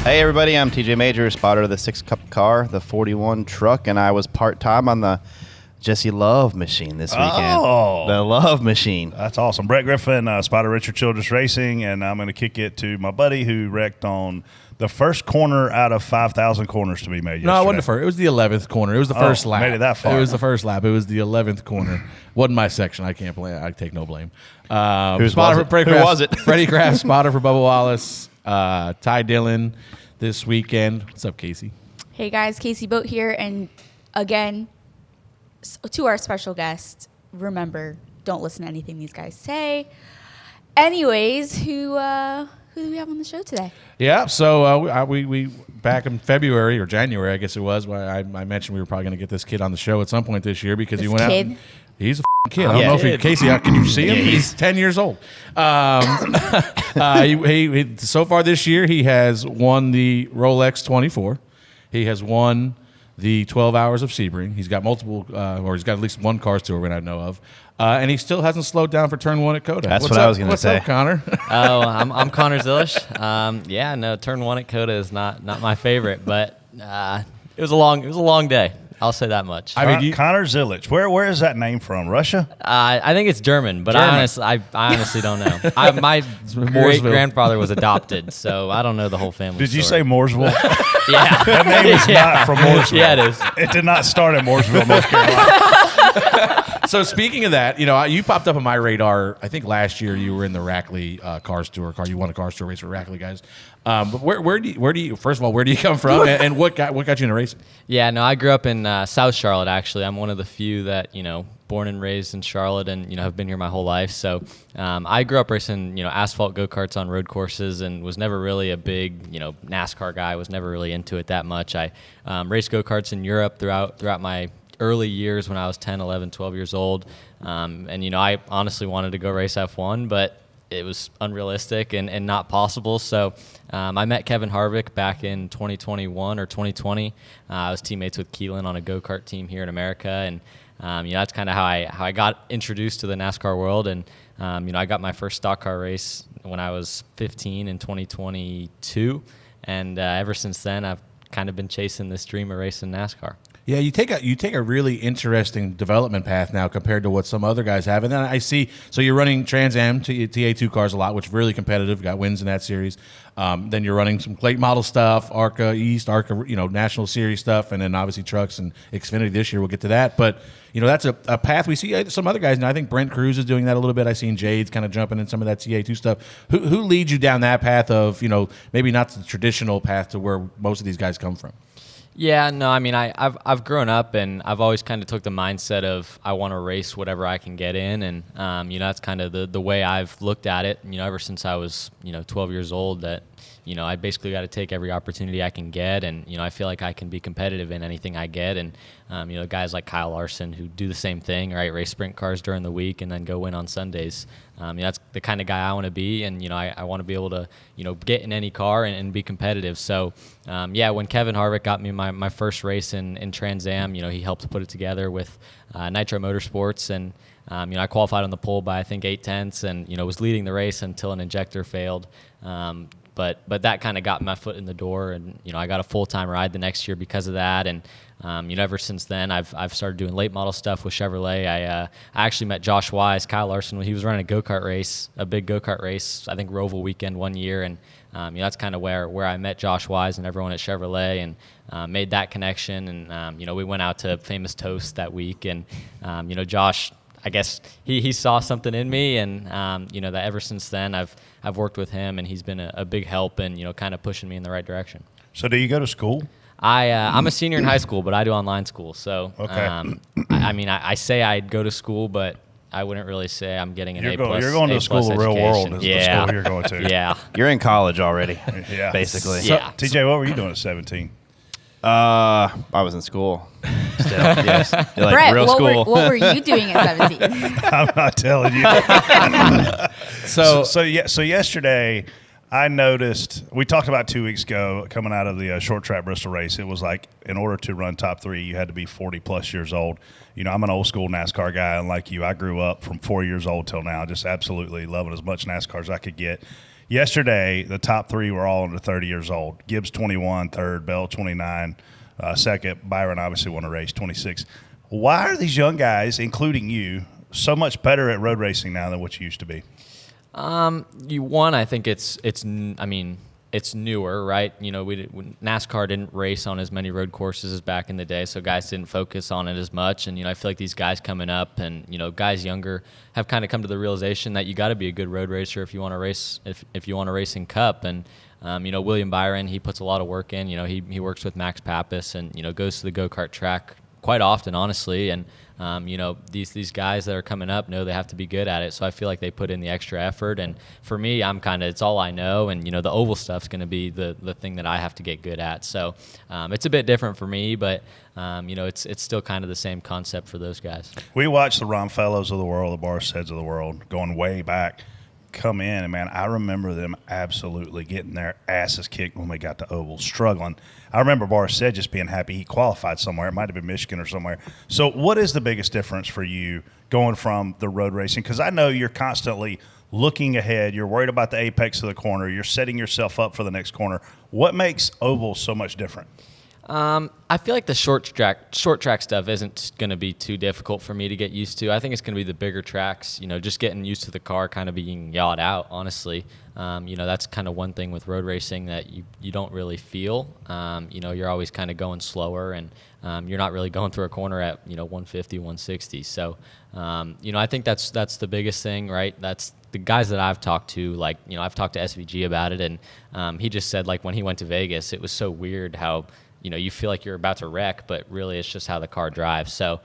Hey everybody, I'm TJ Major, spotter of the 6-Cup car, the 41 truck, and I was part-time on the Jesse Love machine this weekend. Oh. The Love machine. That's awesome. Brett Griffin, spotter Richard Childress Racing, and I'm going to kick it to my buddy who wrecked on the first corner out of 5,000 corners to be made yesterday. No, it wasn't the first. It was the 11th corner. It was the first lap. Made it that far. It was the first lap. It was the 11th corner. Wasn't my section. I can't blame. I take no blame. Who was it? Freddie Kraft, spotter for Bubba Wallace. Ty Dillon this weekend. What's up, Casey? Hey guys, Casey Boat here, and again, to our special guest, remember, don't listen to anything these guys say. Anyways, who do we have on the show today? Yeah, so we back in February or January, I guess it was. I mentioned we were probably going to get this kid on the show at some point this year because he went out. He's a kid. I don't know if Casey, can you see him? He's 10 years old. He so far this year, he has won the Rolex 24. He has won the 12 Hours of Sebring. He's got multiple, or he's got at least one Cars Tour win I know of. And he still hasn't slowed down for turn 1 at COTA. That's what I was going to say. What's up, Connor? I'm Connor Zilisch. Turn 1 at COTA is not my favorite, but it was a long day. I'll say that much. I mean, Connor Zilisch. Where is that name from? Russia? I think it's German, but I honestly don't know. My great grandfather was adopted, so I don't know the whole family. Did you story. say Mooresville? Yeah, That name is not from Mooresville. Yeah, it is. It did not start in Mooresville, North Carolina. So speaking of that, you popped up on my radar. I think last year you were in the Rackley Cars Tour car. You won a Cars Tour race for Rackley guys. But where do you first of all, where do you come from, and what got you into racing? Yeah, no, I grew up in South Charlotte. Actually, I'm one of the few that born and raised in Charlotte, and have been here my whole life. So I grew up racing asphalt go-karts on road courses, and was never really a big NASCAR guy. Was never really into it that much. I raced go-karts in Europe throughout my early years when I was 10, 11, 12 years old. And I honestly wanted to go race F1, but it was unrealistic and not possible. So I met Kevin Harvick back in 2021 or 2020. I was teammates with Keelan on a go-kart team here in America, and that's kind of how I got introduced to the NASCAR world. And I got my first stock car race when I was 15 in 2022, and ever since then I've kind of been chasing this dream of racing NASCAR. Yeah, you take a really interesting development path now compared to what some other guys have. And then I see, so you're running Trans Am TA2 cars a lot, which is really competitive. Got wins in that series. Then you're running some late model stuff, ARCA East, ARCA, National Series stuff, and then obviously trucks and Xfinity this year. We'll get to that, but that's a path we see some other guys now. I think Brent Cruz is doing that a little bit. I seen Jade's kind of jumping in some of that TA2 stuff. Who leads you down that path of maybe not the traditional path to where most of these guys come from? Yeah, no, I mean, I've grown up, and I've always kind of took the mindset of I want to race whatever I can get in, and that's kind of the way I've looked at it. Ever since I was 12 years old, that I basically got to take every opportunity I can get, and I feel like I can be competitive in anything I get, and guys like Kyle Larson who do the same thing, right? Race sprint cars during the week and then go win on Sundays. That's the kind of guy I want to be, and I want to be able to get in any car and be competitive. So when Kevin Harvick got me my first race in Trans Am, he helped put it together with Nitro Motorsports, and I qualified on the pole by I think 8/10, and was leading the race until an injector failed. But that kind of got my foot in the door, and I got a full-time ride the next year because of that. And ever since then, I've started doing late model stuff with Chevrolet. I actually met Josh Wise, Kyle Larson, when he was running a go-kart race, a big go-kart race, I think Roval weekend one year, and that's kind of where I met Josh Wise and everyone at Chevrolet, and made that connection. And we went out to Famous Toast that week, and Josh, I guess he saw something in me, and that ever since then I've worked with him, and he's been a big help and kind of pushing me in the right direction. So do you go to school? I'm a senior in high school, but I do online school. So okay. I say I'd go to school, but I wouldn't really say I'm getting an A+. You're going to the school of the real world is the school you're going to. Yeah. You're in college already, yeah. basically. So, yeah. TJ, what were you doing at 17? I was in school. Still, yes. Like Brett, real school. What were you doing at 17? I'm not telling you. So So yesterday, I noticed, we talked about 2 weeks ago coming out of the short track Bristol race. It was like, in order to run top 3, you had to be 40-plus years old. You know, I'm an old-school NASCAR guy, and like you, I grew up from 4 years old till now, just absolutely loving as much NASCAR as I could get. Yesterday, the top 3 were all under 30 years old. Gibbs, 21, third, Bell, 29, second. Byron obviously won a race, 26. Why are these young guys, including you, so much better at road racing now than what you used to be? I think it's newer, right? You know, NASCAR didn't race on as many road courses as back in the day, so guys didn't focus on it as much. And, you know, I feel like these guys coming up and, you know, guys younger have kind of come to the realization that you got to be a good road racer if you want to race, if you want to race in Cup. And, you know, William Byron, he puts a lot of work in. You know, he works with Max Pappas and, you know, goes to the go-kart track quite often, honestly. And, you know, these guys that are coming up know they have to be good at it. So I feel like they put in the extra effort. And for me, it's all I know. And, you know, the oval stuff's going to be the thing that I have to get good at. So it's a bit different for me, but, you know, it's still kind of the same concept for those guys. We watched the Ron Fellows of the world, the Barsteads of the world, going way back, come in, and, man, I remember them absolutely getting their asses kicked when we got to oval, struggling. I remember Barstead just being happy he qualified somewhere. It might have been Michigan or somewhere. So what is the biggest difference for you going from the road racing? Because I know you're constantly looking ahead. You're worried about the apex of the corner. You're setting yourself up for the next corner. What makes oval so much different? I feel like the short track stuff isn't going to be too difficult for me to get used to. I think it's going to be the bigger tracks, you know, just getting used to the car kind of being yawed out, honestly. You know, that's kind of one thing with road racing that you don't really feel. You know, you're always kind of going slower, and you're not really going through a corner at, you know, 150, 160. So, you know, I think that's the biggest thing, right? That's the guys that I've talked to, like, you know, I've talked to SVG about it, and he just said, like, when he went to Vegas, it was so weird how, you know, you feel like you're about to wreck, but really it's just how the car drives. So,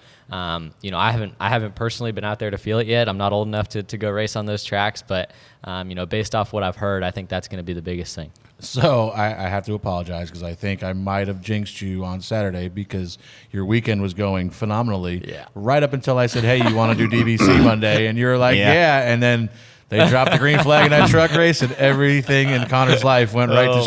you know, I haven't personally been out there to feel it yet. I'm not old enough to go race on those tracks, but, you know, based off what I've heard, I think that's going to be the biggest thing. So I have to apologize because I think I might have jinxed you on Saturday because your weekend was going phenomenally. Yeah. Right up until I said, hey, you want to do DBC Monday? And you're like, yeah. And then they dropped the green flag in that truck race, and everything in Connor's life went right to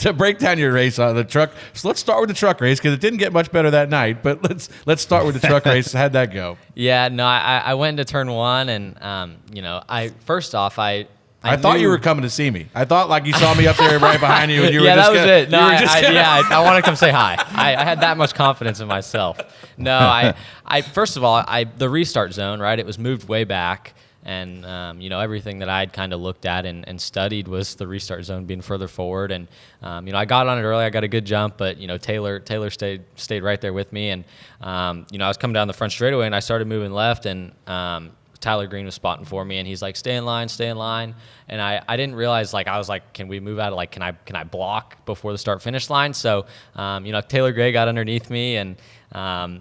to break down your race on the truck. So let's start with the truck race because it didn't get much better that night. But let's start with the truck race. How'd that go? Yeah, no, I went into turn 1, and you know, I thought you were coming to see me. I thought like you saw me up there right behind you, and you were yeah, just that was it. No, I want to come say hi. I had that much confidence in myself. No, first of all, the restart zone, right? It was moved way back. And, you know, everything that I'd kind of looked at and studied was the restart zone being further forward. And, you know, I got on it early. I got a good jump, but, you know, Taylor stayed right there with me. And, you know, I was coming down the front straightaway, and I started moving left, and Tyler Green was spotting for me, and he's like, stay in line. And I didn't realize, like, I was like, can we move out of, like, can I block before the start-finish line? So, you know, Taylor Gray got underneath me, and,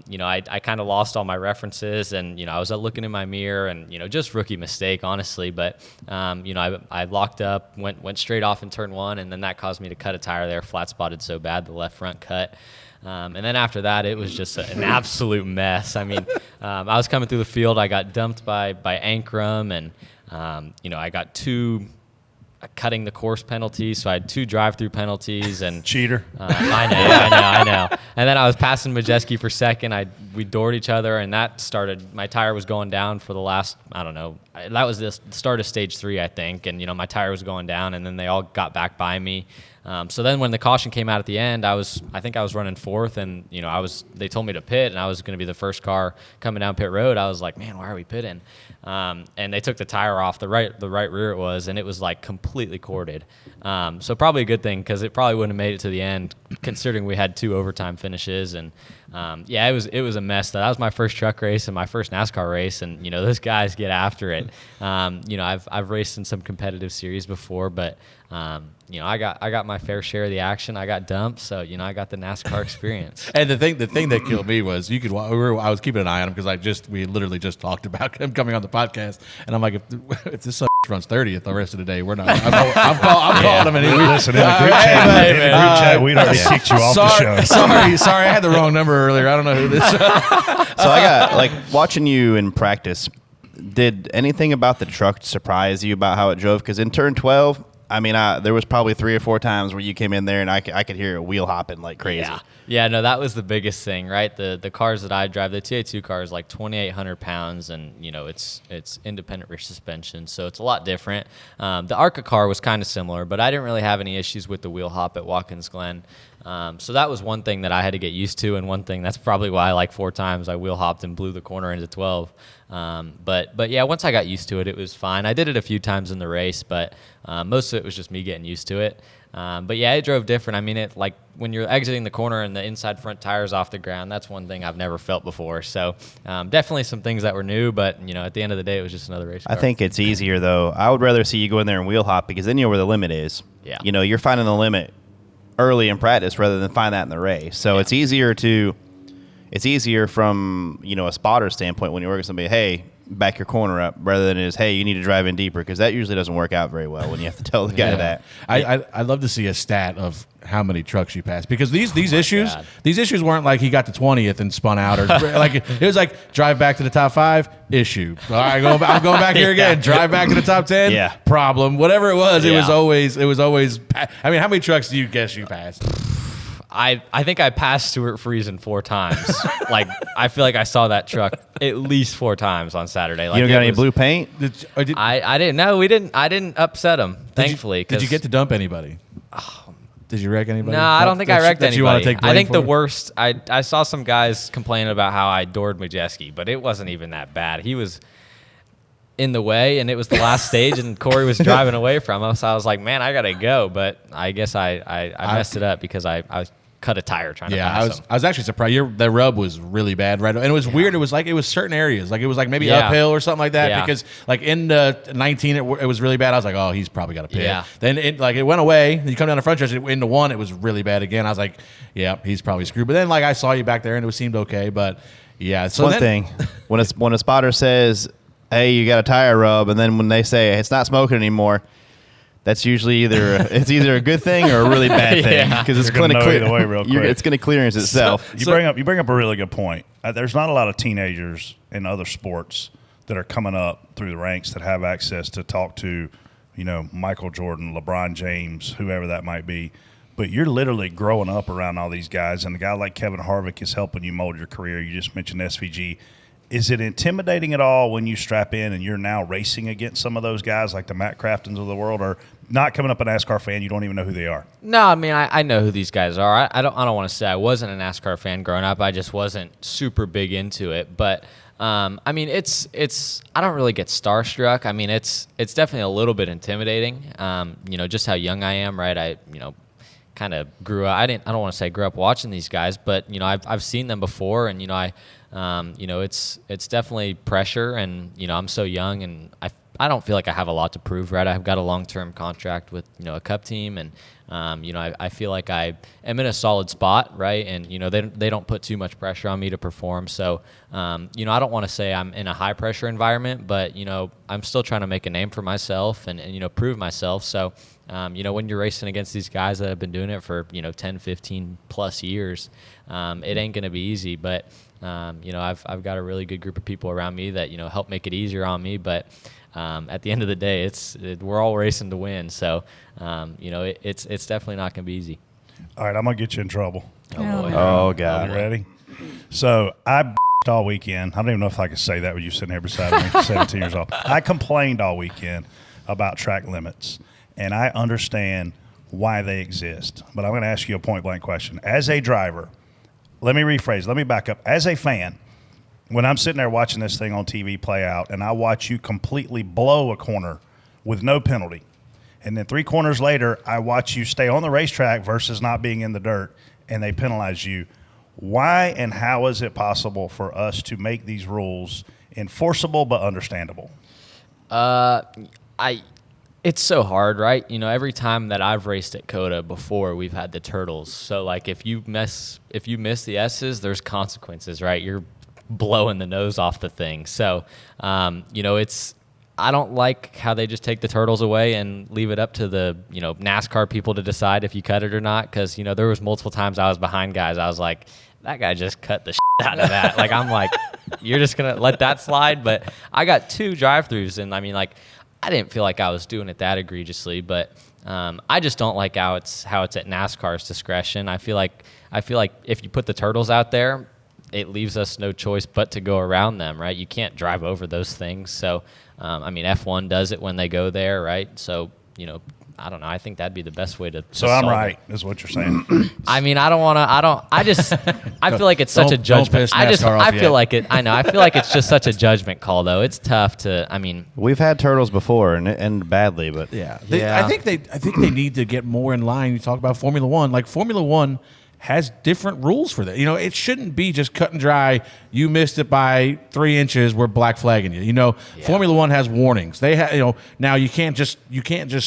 you know, I kind of lost all my references, and, you know, I was looking in my mirror, and, you know, just rookie mistake, honestly. But, you know, I locked up, went straight off in turn 1, and then that caused me to cut a tire there, flat spotted so bad, the left front cut. And then after that, it was just an absolute mess. I mean, I was coming through the field. I got dumped by Ankrum, and, you know, I got 2 cutting the course penalties. So I had 2 drive-through penalties. And cheater. I know. And then I was passing Majeski for second. We doored each other, and that started. My tire was going down for the last, I don't know. That was the start of stage 3, I think. And, you know, my tire was going down, and then they all got back by me. So then when the caution came out at the end, I think I was running 4th, and, you know, they told me to pit, and I was going to be the first car coming down pit road. I was like, man, why are we pitting? And they took the tire off the right rear it was, and it was like completely corded. So probably a good thing, because it probably wouldn't have made it to the end, considering we had 2 overtime finishes. And yeah, it was a mess. That was my first truck race and my first NASCAR race, and, you know, those guys get after it. You know, I've raced in some competitive series before, but you know, I got my fair share of the action. I got dumped, so, you know, I got the NASCAR experience. And the thing that killed me was I was keeping an eye on him because we literally just talked about him coming on the podcast, and I'm like, if this runs 30th the rest of the day, we're not. I'm calling him, and he listen in the group chat. We'd already kicked you off the show. Sorry, I had the wrong number earlier. I don't know who this. So I got, like, watching you in practice. Did anything about the truck surprise you about how it drove? Because in turn 12, I mean, there was probably 3 or 4 times where you came in there and I could hear it wheel hopping like crazy. Yeah, no, that was the biggest thing, right? The cars that I drive, the TA2 car is like 2,800 pounds, and it's independent rear suspension, so it's a lot different. The ARCA car was kind of similar, but I didn't really have any issues with the wheel hop at Watkins Glen. So that was one thing that I had to get used to, and one thing that's probably why like 4 times I wheel hopped and blew the corner into 12. But yeah, once I got used to it, it was fine. I did it a few times in the race, but most of it was just me getting used to it. But yeah, it drove different. I mean, it like when you're exiting the corner and the inside front tire's off the ground, that's one thing I've never felt before. So definitely some things that were new, but at the end of the day, it was just another race car. I think it's easier though. I would rather see you go in there and wheel hop because then you know where the limit is. Yeah. You're finding the limit early in practice rather than find that in the race. So it's easier from a spotter standpoint when you're working with somebody, hey, back your corner up, rather than hey, you need to drive in deeper, because that usually doesn't work out very well when you have to tell the guy that. I'd love to see a stat of how many trucks you passed, because these issues weren't like he got to 20th and spun out, or like it was like drive back to the top 5 issue. All right, I'm going back here again. Drive back to the top 10. Yeah. Problem. Whatever it was, it was always. I mean, how many trucks do you guess you passed? I think I passed Stuart Friesen 4 times. Like, I feel like I saw that truck at least 4 times on Saturday. Like, you don't got any blue paint? I didn't. No, we didn't. I didn't upset him, thankfully. Did you get to dump anybody? Did you wreck anybody? No, I don't think I wrecked anybody. You want to take blame I think for the it? worst, I saw some guys complaining about how I doored Majeski, but it wasn't even that bad. He was in the way, and it was the last stage, and Corey was driving away from us. I was like, man, I got to go. But I guess I messed it up because I cut a tire trying to pass him. I was actually surprised. The rub was really bad, right? And it was weird. It was certain areas. Like it was like maybe uphill or something like that. Yeah. Because like in the 19, it was really bad. I was like, oh, he's probably got a pit. Yeah. Then it went away. Then you come down the front stretch. Into 1, it was really bad again. I was like, yeah, he's probably screwed. But then like I saw you back there, and it seemed okay. But yeah, so one thing when a spotter says, hey, you got a tire rub, and then when they say it's not smoking anymore, that's usually either a good thing or a really bad thing, because it's going to clear. It's going to clearance itself. You bring up a really good point. There's not a lot of teenagers in other sports that are coming up through the ranks that have access to talk to, Michael Jordan, LeBron James, whoever that might be. But you're literally growing up around all these guys, and a guy like Kevin Harvick is helping you mold your career. You just mentioned SVG. Is it intimidating at all when you strap in and you're now racing against some of those guys like the Matt Craftons of the world, or not coming up a NASCAR fan, you don't even know who they are? No, I mean, I know who these guys are. I don't want to say I wasn't a NASCAR fan growing up. I just wasn't super big into it. But I mean, it's I don't really get starstruck. I mean, it's definitely a little bit intimidating. Just how young I am, right? I kind of grew up. I don't want to say grew up watching these guys, but I've seen them before, and it's definitely pressure, and I'm so young, and I don't feel like I have a lot to prove, right? I've got a long-term contract with a Cup team, and I feel like I am in a solid spot, right? And they don't put too much pressure on me to perform. So I don't want to say I'm in a high-pressure environment, but I'm still trying to make a name for myself and prove myself. So when you're racing against these guys that have been doing it for 10, 15 plus years, it ain't gonna be easy. But I've got a really good group of people around me that help make it easier on me. But at the end of the day, we're all racing to win. So it's definitely not gonna be easy. All right, I'm gonna get you in trouble. Oh boy. Oh God. You ready? So I all weekend. I don't even know if I could say that with you sitting here beside me, 17 years old. I complained all weekend about track limits, and I understand why they exist. But I'm going to ask you a point-blank question. As a driver, let me rephrase. Let me back up. As a fan, when I'm sitting there watching this thing on TV play out, and I watch you completely blow a corner with no penalty, and then 3 corners later, I watch you stay on the racetrack versus not being in the dirt, and they penalize you, why and how is it possible for us to make these rules enforceable but understandable? It's so hard, right? Every time that I've raced at COTA before, we've had the turtles. So like if you miss the S's, there's consequences, right? You're blowing the nose off the thing. So I don't like how they just take the turtles away and leave it up to the NASCAR people to decide if you cut it or not. Because there was multiple times I was behind guys. I was like, that guy just cut the out of that. Like I'm like, you're just gonna let that slide. But I got 2 drive-throughs, and I mean, like, I didn't feel like I was doing it that egregiously, but I just don't like how it's at NASCAR's discretion. I feel like if you put the turtles out there, it leaves us no choice but to go around them, right? You can't drive over those things. So, I mean, F1 does it when they go there, right? So, I don't know. I think that'd be the best way to. So I'm right, is what you're saying. I mean, I feel like it's such a judgment. I feel like it's just such a judgment call, though. It's tough to. I mean, we've had turtles before and badly, but I think they need to get more in line. You talk about Formula One, like Formula One has different rules for that. It shouldn't be just cut and dry. You missed it by 3 inches. We're black flagging you. Formula One has warnings. They have, now you can't just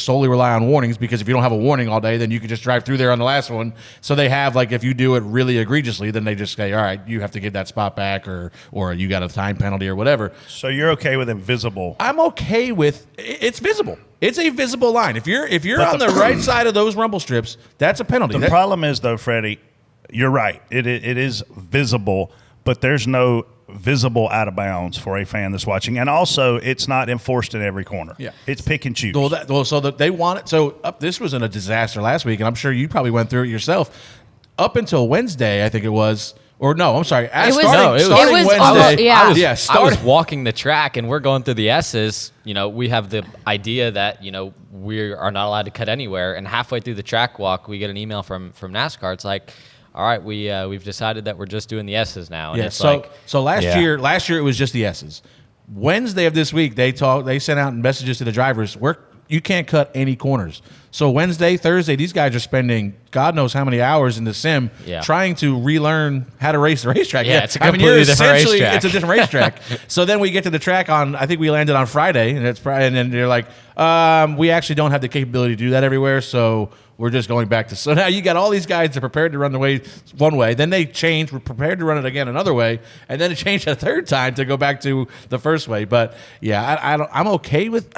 solely rely on warnings, because if you don't have a warning all day, then you can just drive through there on the last one. So they have, like, if you do it really egregiously, then they just say, all right, you have to give that spot back, or you got a time penalty or whatever. So you're okay with invisible? I'm okay with it's visible. It's a visible line. If you're on the right side of those rumble strips, that's a penalty. The problem is, though, Freddie, you're right. It is visible, but there's no visible out of bounds for a fan that's watching. And also, it's not enforced in every corner. Yeah. It's pick and choose. They want it. So this was a disaster last week, and I'm sure you probably went through it yourself. Up until Wednesday, I think it was. Or no, I'm sorry. Starting Wednesday. I was walking the track, and we're going through the S's. We have the idea that we are not allowed to cut anywhere. And halfway through the track walk, we get an email from NASCAR. It's like, all right, we've decided that we're just doing the S's now. And so last year it was just the S's. Wednesday of this week, they sent out messages to the drivers. You can't cut any corners. So Wednesday, Thursday, these guys are spending God knows how many hours in the sim trying to relearn how to race the racetrack. Yeah, it's a completely different racetrack. It's a different racetrack. So then we get to the track I think we landed on Friday, and then they're like, we actually don't have the capability to do that everywhere, so we're just going back to. So now you got all these guys that are prepared to run the way one way, then they change, we're prepared to run it again another way, and then it changed a third time to go back to the first way. But yeah, I'm okay with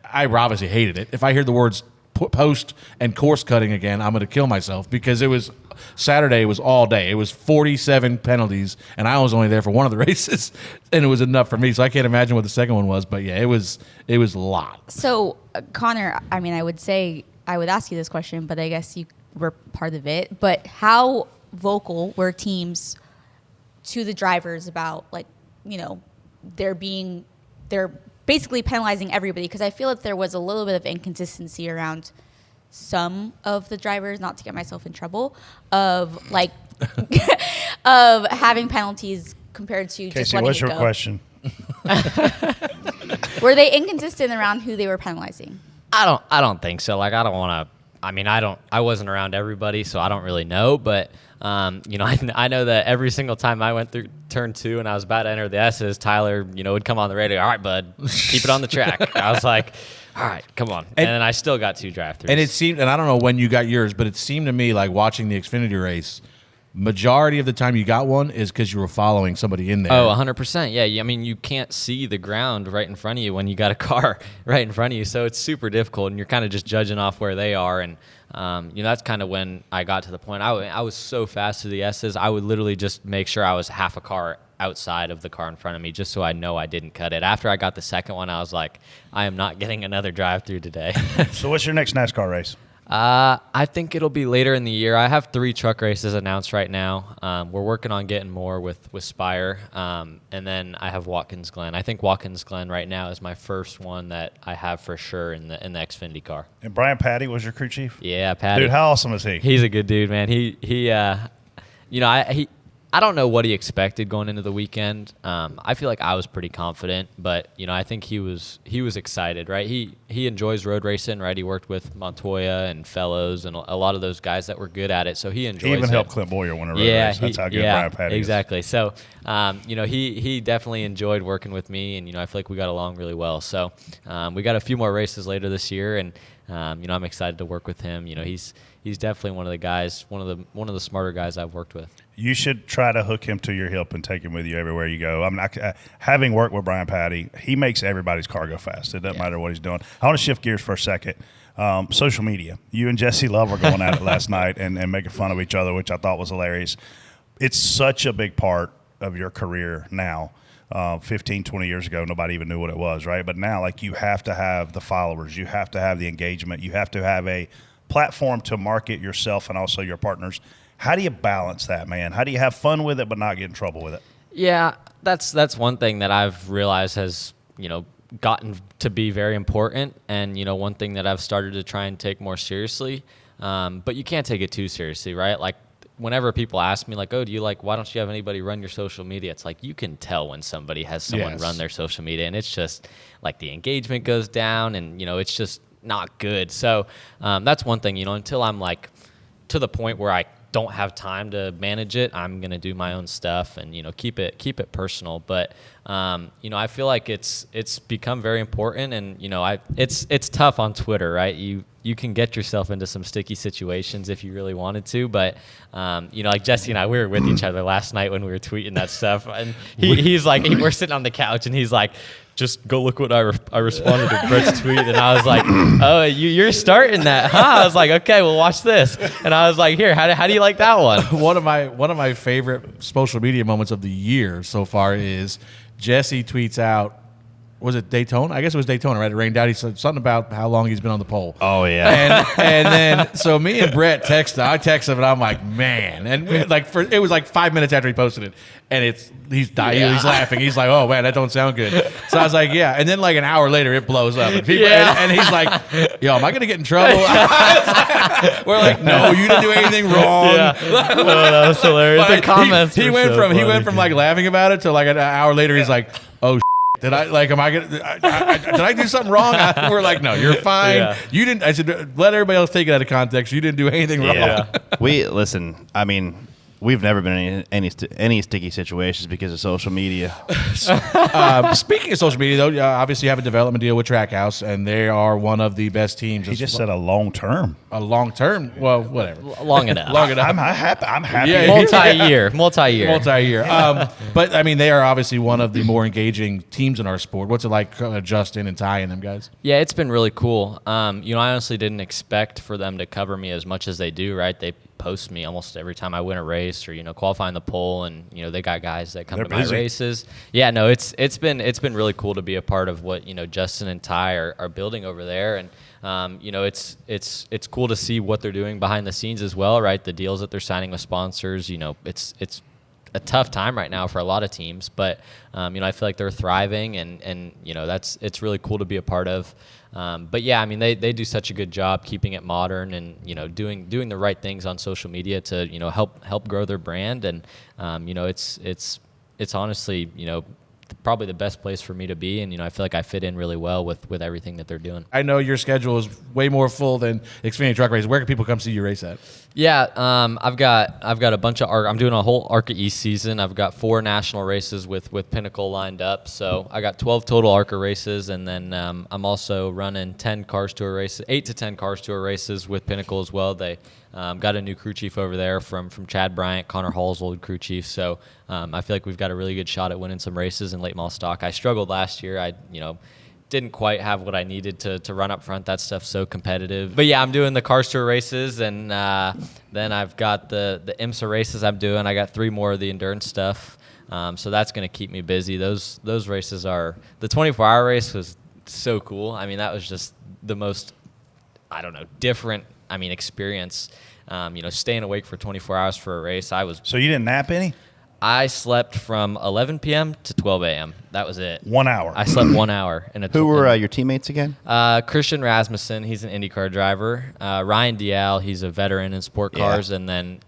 I obviously hated it. If I hear the words post and course cutting again, I'm going to kill myself, because it was Saturday. It was all day. It was 47 penalties, and I was only there for one of the races, and it was enough for me. So I can't imagine what the second one was, but yeah, it was a lot. So Connor, I mean, I would ask you this question, but I guess you were part of it. But how vocal were teams to the drivers about, like, they're basically penalizing everybody? Because I feel that there was a little bit of inconsistency around some of the drivers, not to get myself in trouble, of having penalties compared to just letting what's it your go. Question? Were they inconsistent around who they were penalizing? I don't think so. Like, I don't want to. I mean, I wasn't around everybody, so I don't really know. But I know that every single time I went through turn 2 and I was about to enter the S's, Tyler, would come on the radio. All right, bud, keep it on the track. I was like, all right, come on. And then I still got 2 drive-throughs. And it seemed, and I don't know when you got yours, but it seemed to me like watching the Xfinity race, majority of the time you got one is because you were following somebody in there. Oh, 100%. Yeah. I mean, you can't see the ground right in front of you when you got a car right in front of you. So it's super difficult, and you're kind of just judging off where they are. And, that's kind of when I got to the point. I was so fast to the S's, I would literally just make sure I was half a car outside of the car in front of me, just so I know I didn't cut it. After I got the second one, I was like, I am not getting another drive-through today. So what's your next NASCAR race? I think it'll be later in the year. I have 3 truck races announced right now. We're working on getting more with Spire. And then I have Watkins Glen. I think Watkins Glen right now is my first one that I have for sure in the Xfinity car. And Brian Patty was your crew chief? Yeah, Patty. Dude, how awesome is he? He's a good dude, man. I don't know what he expected going into the weekend. I feel like I was pretty confident, but I think he was excited, right? He enjoys road racing, right? He worked with Montoya and Fellows and a lot of those guys that were good at it, so he enjoys it. He even helped Clint Boyer win a road race. That's how good Brian Patty is. Exactly. So, he definitely enjoyed working with me, and I feel like we got along really well. So, we got a few more races later this year, and I'm excited to work with him. He's definitely one of the guys, one of the smarter guys I've worked with. You should try to hook him to your hip and take him with you everywhere you go. Having worked with Brian Patty, he makes everybody's car go fast. It doesn't matter what he's doing. I want to shift gears for a second. Social media. You and Jesse Love were going at it last night and making fun of each other, which I thought was hilarious. It's such a big part of your career now. 15, 20 years ago, nobody even knew what it was, right? But now, like, you have to have the followers. You have to have the engagement. You have to have a platform to market yourself and also your partners. How do you balance that, man? How do you have fun with it but not get in trouble with it? Yeah, that's one thing that I've realized has, gotten to be very important, and, one thing that I've started to try and take more seriously. But you can't take it too seriously, right? Like, whenever people ask me, like, oh, why don't you have anybody run your social media? It's like, you can tell when somebody has someone run their social media, and it's just like the engagement goes down, and, it's just not good. So that's one thing, until I'm like to the point where I don't have time to manage it, I'm going to do my own stuff and, keep it personal. But, I feel like it's become very important, and, it's tough on Twitter, right? You can get yourself into some sticky situations if you really wanted to, but like Jesse and I, we were with each other last night when we were tweeting that stuff, and he's like, we're sitting on the couch, and he's like, just go look what I responded to Brett's tweet, and I was like, oh, you're starting that, huh? I was like, okay, well, watch this, and I was like, here, how do you like that one? One of my favorite social media moments of the year so far is Jesse tweets out, was it Daytona? I guess it was Daytona, right? It rained out. He said something about how long he's been on the pole. Oh, yeah. And then, so me and Brett texted. I texted him, and I'm like, man. And it was like 5 minutes after he posted it. And he's dying. He's laughing. He's like, oh, man, that don't sound good. So I was like, yeah. And then like an hour later, it blows up. And, and he's like, yo, am I going to get in trouble? We're like, no, you didn't do anything wrong. Yeah. Oh, that was hilarious. But the comments he went from like laughing about it to like an hour later, he's like, oh, did I do something wrong? We're like, no, you're fine. Yeah. You didn't. I said, let everybody else take it out of context. You didn't do anything wrong. Yeah. We've never been in any sticky situations because of social media. Speaking of social media, though, obviously you have a development deal with Trackhouse, and they are one one of the best teams. He just said a long term. A long term? Well, whatever. Long enough. I'm happy. Yeah, Multi-year. Multi-year. But, they are obviously one of the more engaging teams in our sport. What's it like, Justin and Ty and them guys? Yeah, it's been really cool. I honestly didn't expect for them to cover me as much as they do, right? They post me almost every time I win a race or, qualifying the pole, and, they got guys that come to my races. Yeah, no, it's been really cool to be a part of what, Justin and Ty are building over there. And, it's cool to see what they're doing behind the scenes as well, right? The deals that they're signing with sponsors, it's a tough time right now for a lot of teams, but I feel like they're thriving, and it's really cool to be a part of. But yeah, they do such a good job keeping it modern and doing the right things on social media to help grow their brand, and it's honestly probably the best place for me to be, and I feel like I fit in really well with everything that they're doing. I know your schedule is way more full than Xfinity Truck Race. Where can people come see you race at? Yeah, I've got a bunch of I'm doing a whole ARCA East season. I've got 4 national races with Pinnacle lined up, so I got 12 total ARCA races, and then I'm also running 10 Cars Tour races, 8 to 10 Cars Tour races with Pinnacle as well. They got a new crew chief over there from Chad Bryant, Connor Hall's old crew chief. So I feel like we've got a really good shot at winning some races in late model stock. I struggled last year. I didn't quite have what I needed to run up front. That stuff's so competitive. But yeah, I'm doing the Cars Tour races, and then I've got the IMSA races I'm doing. I got 3 more of the endurance stuff. So that's going to keep me busy. Those races are – the 24-hour race was so cool. That was just the most, different – experience, staying awake for 24 hours for a race. So you didn't nap any? I slept from 11 p.m. to 12 a.m. That was it. 1 hour. I slept 1 hour. Who were your teammates again? Christian Rasmussen, he's an IndyCar driver. Ryan Dial, he's a veteran in sport cars. And then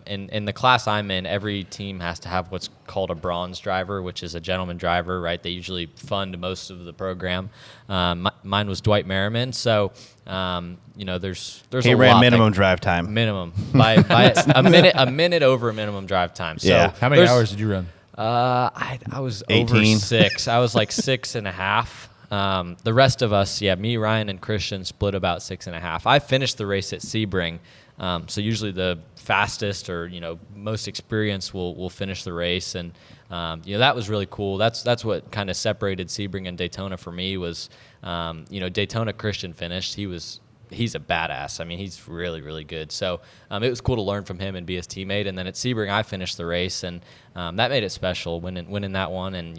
in the class I'm in, every team has to have what's called a bronze driver, which is a gentleman driver, right? They usually fund most of the program. Mine was Dwight Merriman. So, there's he a ran lot minimum drive time. Minimum by a minute over minimum drive time. So yeah. How many hours did you run? I was 18. over 6. I was like 6.5. The rest of us, me, Ryan, and Christian split about 6.5. I finished the race at Sebring. So usually the fastest or most experienced will finish the race, and that was really cool. That's what kind of separated Sebring and Daytona for me was Daytona Christian finished. He was he's a badass. I mean, he's really, really good. So it was cool to learn from him and be his teammate. And then at Sebring, I finished the race, and that made it special winning that one. And,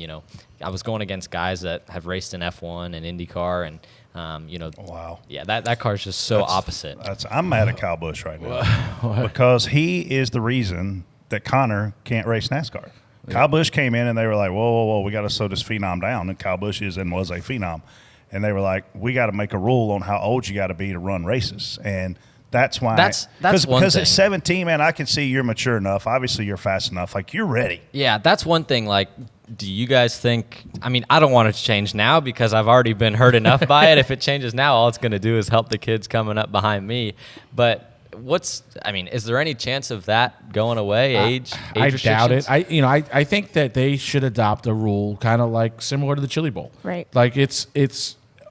I was going against guys that have raced in F1 and IndyCar, and, wow. Yeah, that car's just so opposite. I'm mad at Kyle Busch right now because he is the reason that Connor can't race NASCAR. Yeah. Kyle Busch came in and they were like, whoa, we got to slow this phenom down. And Kyle Busch was a phenom. And they were like, we got to make a rule on how old you got to be to run races. And that's why. That's one because thing. at 17, man, I can see you're mature enough. Obviously, you're fast enough. Like, you're ready. Yeah, that's one thing. Like, do you guys think – I mean, I don't want it to change now because I've already been hurt enough by it. If it changes now, all it's going to do is help the kids coming up behind me. But is there any chance of that going away, age I doubt it. restrictions? I think that they should adopt a rule kind of like similar to the Chili Bowl. Right. Like it's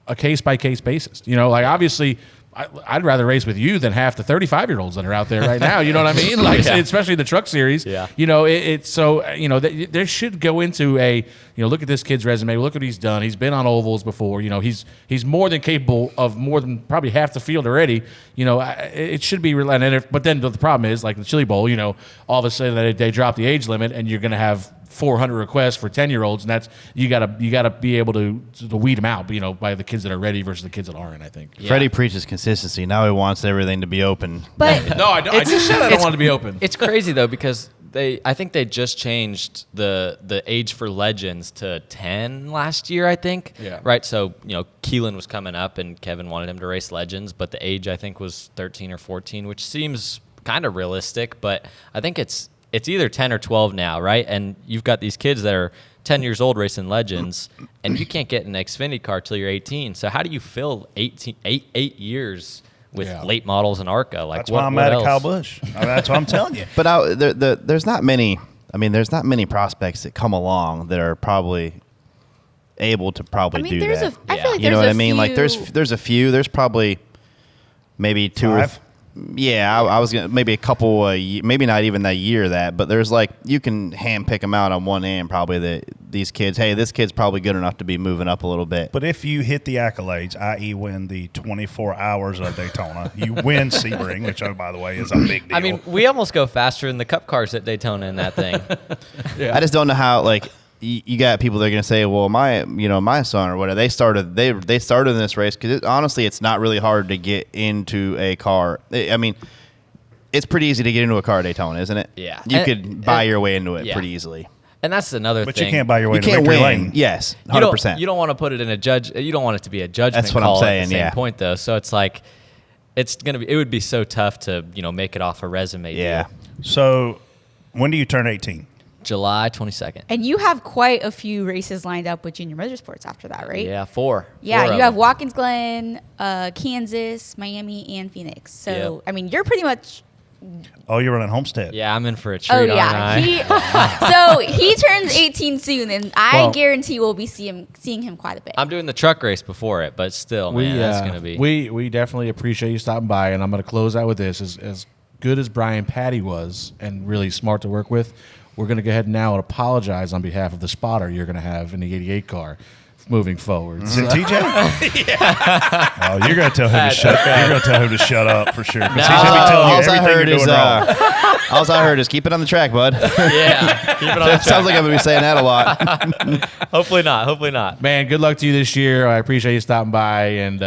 a case-by-case basis. Obviously – I'd rather race with you than half the 35-year-olds that are out there right now. You know what I mean? Like, especially the truck series. Yeah. There should go into look at this kid's resume. Look what he's done. He's been on ovals before. He's more than capable of more than probably half the field already. It should be relentless. But then the problem is, like the Chili Bowl, all of a sudden they drop the age limit and you're going to have 400 requests for 10-year-olds, and that's you gotta be able to weed them out, by the kids that are ready versus the kids that aren't. I think. Freddie preaches consistency. Now he wants everything to be open. But no, I just said I don't want it to be open. It's crazy though because I think they just changed the age for legends to 10 last year. I think. Yeah. Right. So Keelan was coming up, and Kevin wanted him to race legends, but the age I think was 13 or 14, which seems kind of realistic. But I think it's either 10 or 12 now, right? And you've got these kids that are 10 years old racing legends, and you can't get an Xfinity car till you're 18. So how do you fill 8 years with late models and ARCA? Like, that's why I'm mad at Kyle Busch. That's what I'm telling you. But there's not many. I mean, there's not many prospects that come along that are probably able to do that. I feel like there's you know what I mean? few. Like there's a few. There's probably maybe 2 or 5. Yeah, I was gonna maybe a couple, maybe not even that year but there's you can hand pick them out on one hand probably these kids. Hey, this kid's probably good enough to be moving up a little bit. But if you hit the accolades, i.e., win the 24 hours of Daytona, you win Sebring, which by the way is a big deal. I mean, we almost go faster than the Cup cars at Daytona in that thing. I just don't know how you got people that are going to say, well, my son or whatever, they started in this race because honestly, it's not really hard to get into a car. I mean, it's pretty easy to get into a car at Daytona, isn't it? Yeah. You could buy your way into it pretty easily. And that's another thing. But you can't buy your way You to can't victory win. lane. Yes, 100%. You don't want to put it in you don't want it to be a judgment That's what call I'm saying, at the same yeah. point, though. So it's like, it would be so tough to, make it off a resume Yeah. deal. So when do you turn 18? July 22nd. And you have quite a few races lined up with Junior Motorsports after that, right? Yeah, 4. Yeah, 4 you have them. Watkins Glen, Kansas, Miami, and Phoenix. So, Yep. I mean, you're pretty much. Oh, you're running Homestead. Yeah, I'm in for a treat, Oh, aren't yeah. I? So he turns 18 soon, and I guarantee we'll be seeing him quite a bit. I'm doing the truck race before it, but still, man, that's going to be. We definitely appreciate you stopping by, and I'm going to close out with this. As good as Brian Patty was and really smart to work with, we're going to go ahead now and apologize on behalf of the spotter you're going to have in the 88 car moving forward. Is it TJ? Yeah. Oh, you're going to tell him to shut up. You're going to tell him to shut up for sure. Because he's going to be telling you everything you're doing wrong. All I heard is keep it on the track, bud. Yeah, keep it on the It sounds like I'm going to be saying that a lot. Hopefully not. Man, good luck to you this year. I appreciate you stopping by, and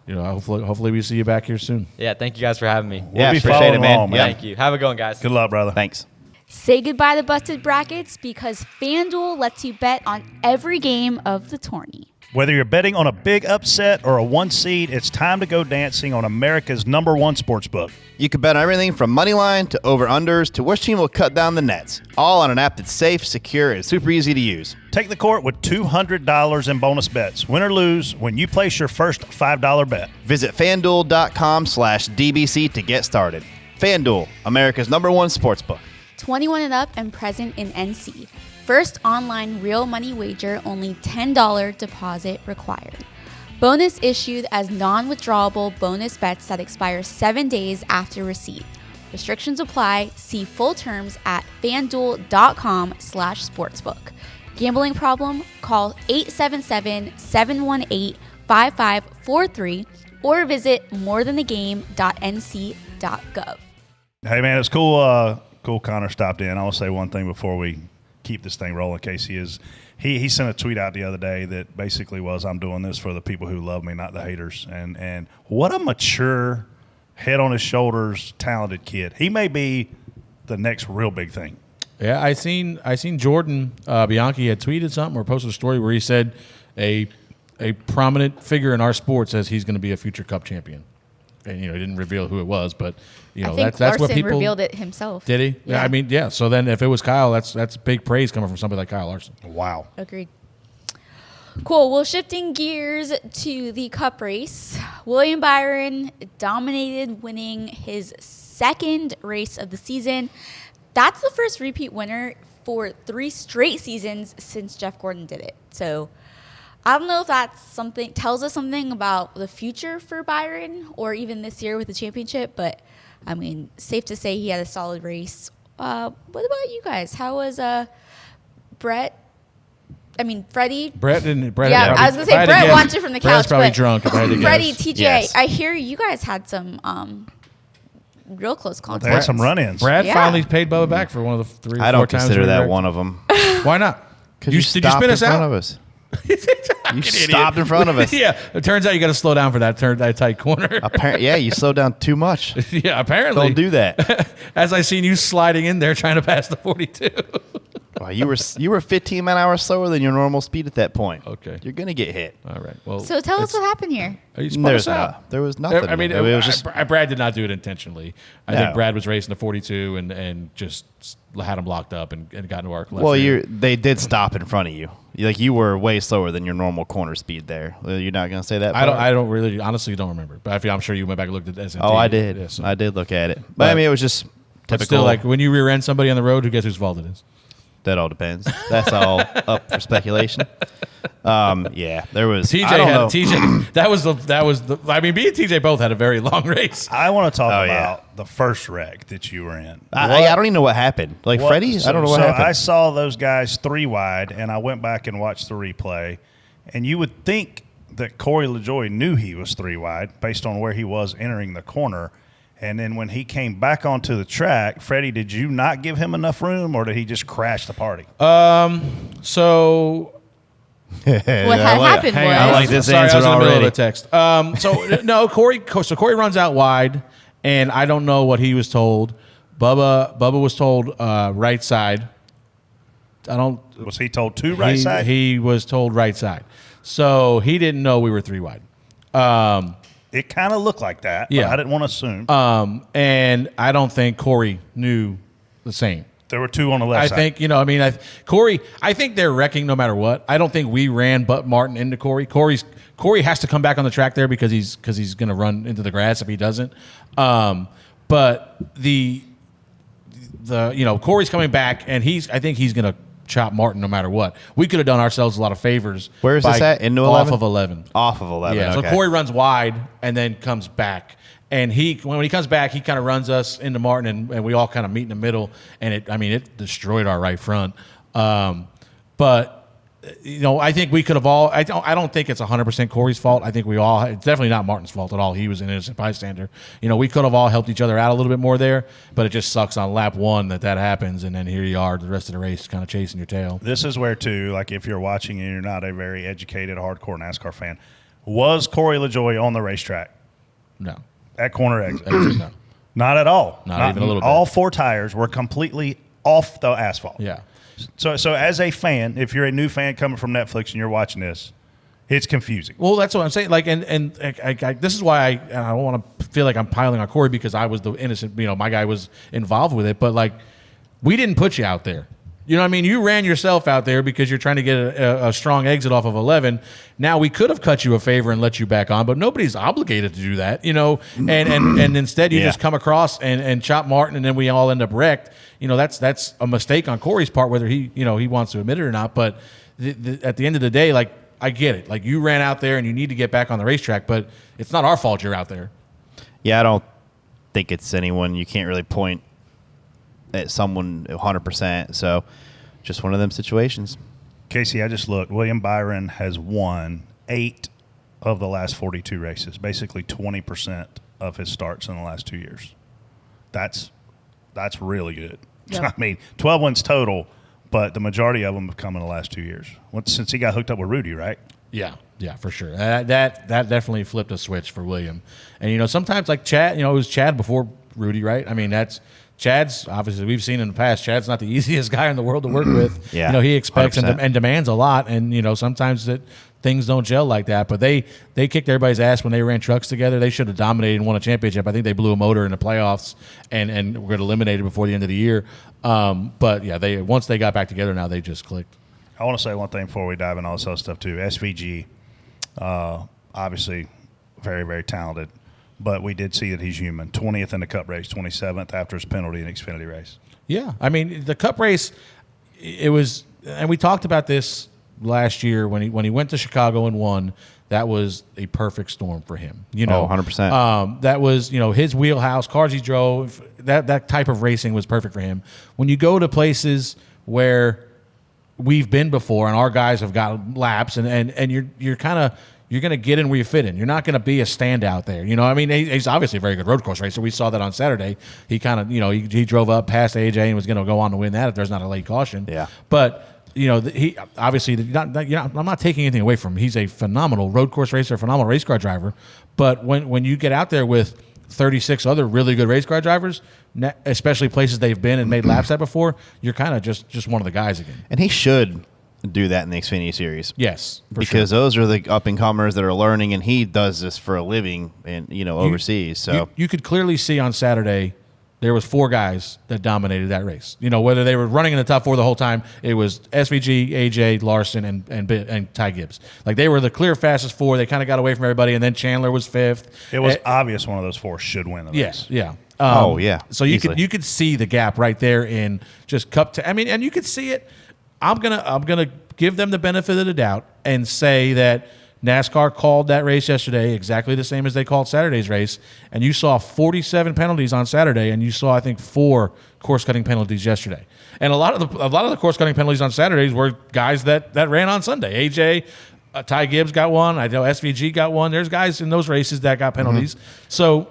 hopefully we see you back here soon. Yeah, thank you guys for having me. We'll be appreciate following it, man. along, man. Thank you. Have a good one, guys. Good luck, brother. Thanks. Say goodbye to busted brackets because FanDuel lets you bet on every game of the tourney. Whether you're betting on a big upset or a 1 seed, it's time to go dancing on America's #1 sportsbook. You can bet on everything from money line to over-unders to which team will cut down the nets, all on an app that's safe, secure, and super easy to use. Take the court with $200 in bonus bets, win or lose, when you place your first $5 bet. Visit FanDuel.com/DBC to get started. FanDuel, America's #1 sportsbook. 21 and up and present in NC. First online real money wager, only $10 deposit required. Bonus issued as non-withdrawable bonus bets that expire 7 days after receipt. Restrictions apply. See full terms at fanduel.com/sportsbook. Gambling problem? Call 877-718-5543 or visit morethanthegame.nc.gov. Hey, man, it's cool. Cool Connor stopped in. I want to say one thing before we keep this thing rolling, Casey. He sent a tweet out the other day that basically was, I'm doing this for the people who love me, not the haters. And what a mature, head on his shoulders, talented kid. He may be the next real big thing. Yeah, I seen Jordan Bianchi had tweeted something or posted a story where he said a prominent figure in our sport says he's going to be a future Cup champion. And, he didn't reveal who it was, but, I think that's Larson what people revealed it himself. Did he? Yeah. I mean, yeah. So then if it was Kyle, that's big praise coming from somebody like Kyle Larson. Wow. Agreed. Cool. Well, shifting gears to the Cup race, William Byron dominated, winning his second race of the season. That's the first repeat winner for 3 straight seasons since Jeff Gordon did it. So I don't know if that's tells us something about the future for Byron or even this year with the championship, but I mean, safe to say he had a solid race. What about you guys? How was Brett? I mean, Freddie. Brett didn't. Brett Yeah, I was gonna say Brett watched it from the couch. Brett's probably but drunk. If I had to Freddie, guess. TJ, Yes. I hear you guys had some real close They contact. had some run-ins. Brad Yeah. finally paid Bubba back for one of the 3 or 4 I don't times consider we that wrecked. one of them. Why not? Because Did you spin us in front out? of us. You stopped in front of us. Yeah. It turns out you got to slow down for that tight corner. Yeah, you slowed down too much. Yeah, apparently. Don't do that. As I seen you sliding in there trying to pass the 42. Wow, you were 15 mile-an-hour slower than your normal speed at that point. Okay. You're gonna get hit. All right. Well. So tell us what happened here. You spun There's us out. not. There was nothing. I mean, it was just. Brad did not do it intentionally. I No. think Brad was racing the 42 and just had him locked up and got into our left Well, rear. they did stop in front of you. You were way slower than your normal corner speed there. You're not gonna say that. I don't really honestly don't remember, but I'm sure you went back and looked at S&T. Oh, I did. Yeah, so- I did look at it, but I mean, it was just But typical. still, like when you rear end somebody on the road, who guess whose fault it is? That all depends. That's all up for speculation. Yeah, there was. TJ I don't had know. TJ. That was the. I mean, me and TJ both had a very long race. I want to talk Oh, yeah. about the first wreck that you were in. I don't even know what happened. Like What- Freddie, I don't know what happened. I saw those guys 3 wide, and I went back and watched the replay. And you would think that Corey LaJoie knew he was 3 wide based on where he was entering the corner. And then when he came back onto the track, Freddie, did you not give him enough room, or did he just crash the party? So What had happened hang was on, I like this sorry, I was answer in the middle of already. a text. So no, Corey runs out wide, and I don't know what he was told. Bubba was told right side. I don't. Was he told 2 right side? He was told right side, so he didn't know we were 3 wide. It kind of looked like that, Yeah. but I didn't want to assume. And I don't think Corey knew the same. There were 2 on the left I side. think, Corey, I think they're wrecking no matter what. I don't think we ran Butt Martin into Corey. Corey has to come back on the track there because he's going to run into the grass if he doesn't. But Corey's coming back, and I think he's going to chop Martin no matter what. We could have done ourselves a lot of favors. Where is this at? Into 11? Off of 11. Off of 11. Yeah, okay. so Corey runs wide and then comes back. And when he comes back, he kind of runs us into Martin, and we all kind of meet in the middle. And it destroyed our right front. But I think we could have all. I don't think it's 100% Corey's fault. I think we all. It's definitely not Martin's fault at all. He was an innocent bystander. We could have all helped each other out a little bit more there. But it just sucks on lap 1 that happens, and then here you are, the rest of the race, kind of chasing your tail. This is where, too, like if you're watching and you're not a very educated, hardcore NASCAR fan, was Corey LaJoie on the racetrack No, at corner exit? no. Not at all. Not even a little bit. All 4 tires were completely off the asphalt. Yeah. So as a fan, if you're a new fan coming from Netflix and you're watching this, it's confusing. Well, that's what I'm saying. Like, and this is why I don't want to feel like I'm piling on Corey because I was the innocent. My guy was involved with it, but like, we didn't put you out there. You know what I mean? You ran yourself out there because you're trying to get a strong exit off of 11. Now, we could have cut you a favor and let you back on, but nobody's obligated to do that, and instead you just come across and chop Martin, and then we all end up wrecked. That's a mistake on Corey's part, whether he wants to admit it or not. But at the end of the day, like, I get it. Like, you ran out there and you need to get back on the racetrack, but it's not our fault you're out there. Yeah, I don't think it's anyone. You can't really point at someone 100%. So just one of them situations. Casey, I just looked. William Byron has won 8 of the last 42 races, basically 20% of his starts in the last 2 years. That's really good. Yep. I mean, 12 wins total, but the majority of them have come in the last 2 years. Since he got hooked up with Rudy, right? Yeah, for sure. That definitely flipped a switch for William. And, sometimes like Chad, it was Chad before Rudy, right? I mean, Chad's, obviously, we've seen in the past, Chad's not the easiest guy in the world to work with. Yeah, he expects 100%. and demands a lot, and, sometimes things don't gel like that. But they kicked everybody's ass when they ran trucks together. They should have dominated and won a championship. I think they blew a motor in the playoffs and were eliminated before the end of the year. But, yeah, once they got back together, now they just clicked. I want to say one thing before we dive into all this other stuff, too. SVG, obviously very, very talented. But we did see that he's human. 20th in the Cup race, 27th after his penalty in the Xfinity race. Yeah. I mean, the Cup race, it was – and we talked about this last year when he went to Chicago and won. That was a perfect storm for him. 100%. That was, his wheelhouse, cars he drove, that type of racing was perfect for him. When you go to places where we've been before and our guys have got laps and you're kind of – you're going to get in where you fit in. You're not going to be a standout there. I mean, he's obviously a very good road course racer. We saw that on Saturday. He kind of, he drove up past AJ and was going to go on to win that if there's not a late caution. Yeah. But, he obviously, I'm not taking anything away from him. He's a phenomenal road course racer, a phenomenal race car driver. But when you get out there with 36 other really good race car drivers, especially places they've been and made laps at before, you're kind of just one of the guys again. And he should do that in the Xfinity Series. Yes, because those are the up-and-comers that are learning, and he does this for a living and overseas. So you could clearly see on Saturday there was 4 guys that dominated that race. Whether they were running in the top 4 the whole time, it was SVG, AJ, Larson, and Ty Gibbs. Like, they were the clear fastest 4. They kind of got away from everybody, and then Chandler was 5th. It was obvious one of those 4 should win the race. Yeah. Yeah. So you could see the gap right there in just and you could see it. I'm gonna give them the benefit of the doubt and say that NASCAR called that race yesterday exactly the same as they called Saturday's race, and you saw 47 penalties on Saturday, and you saw, I think, 4 course-cutting penalties yesterday. And a lot of the course-cutting penalties on Saturdays were guys that ran on Sunday. AJ, Ty Gibbs got one. I know SVG got one. There's guys in those races that got penalties. Mm-hmm. So,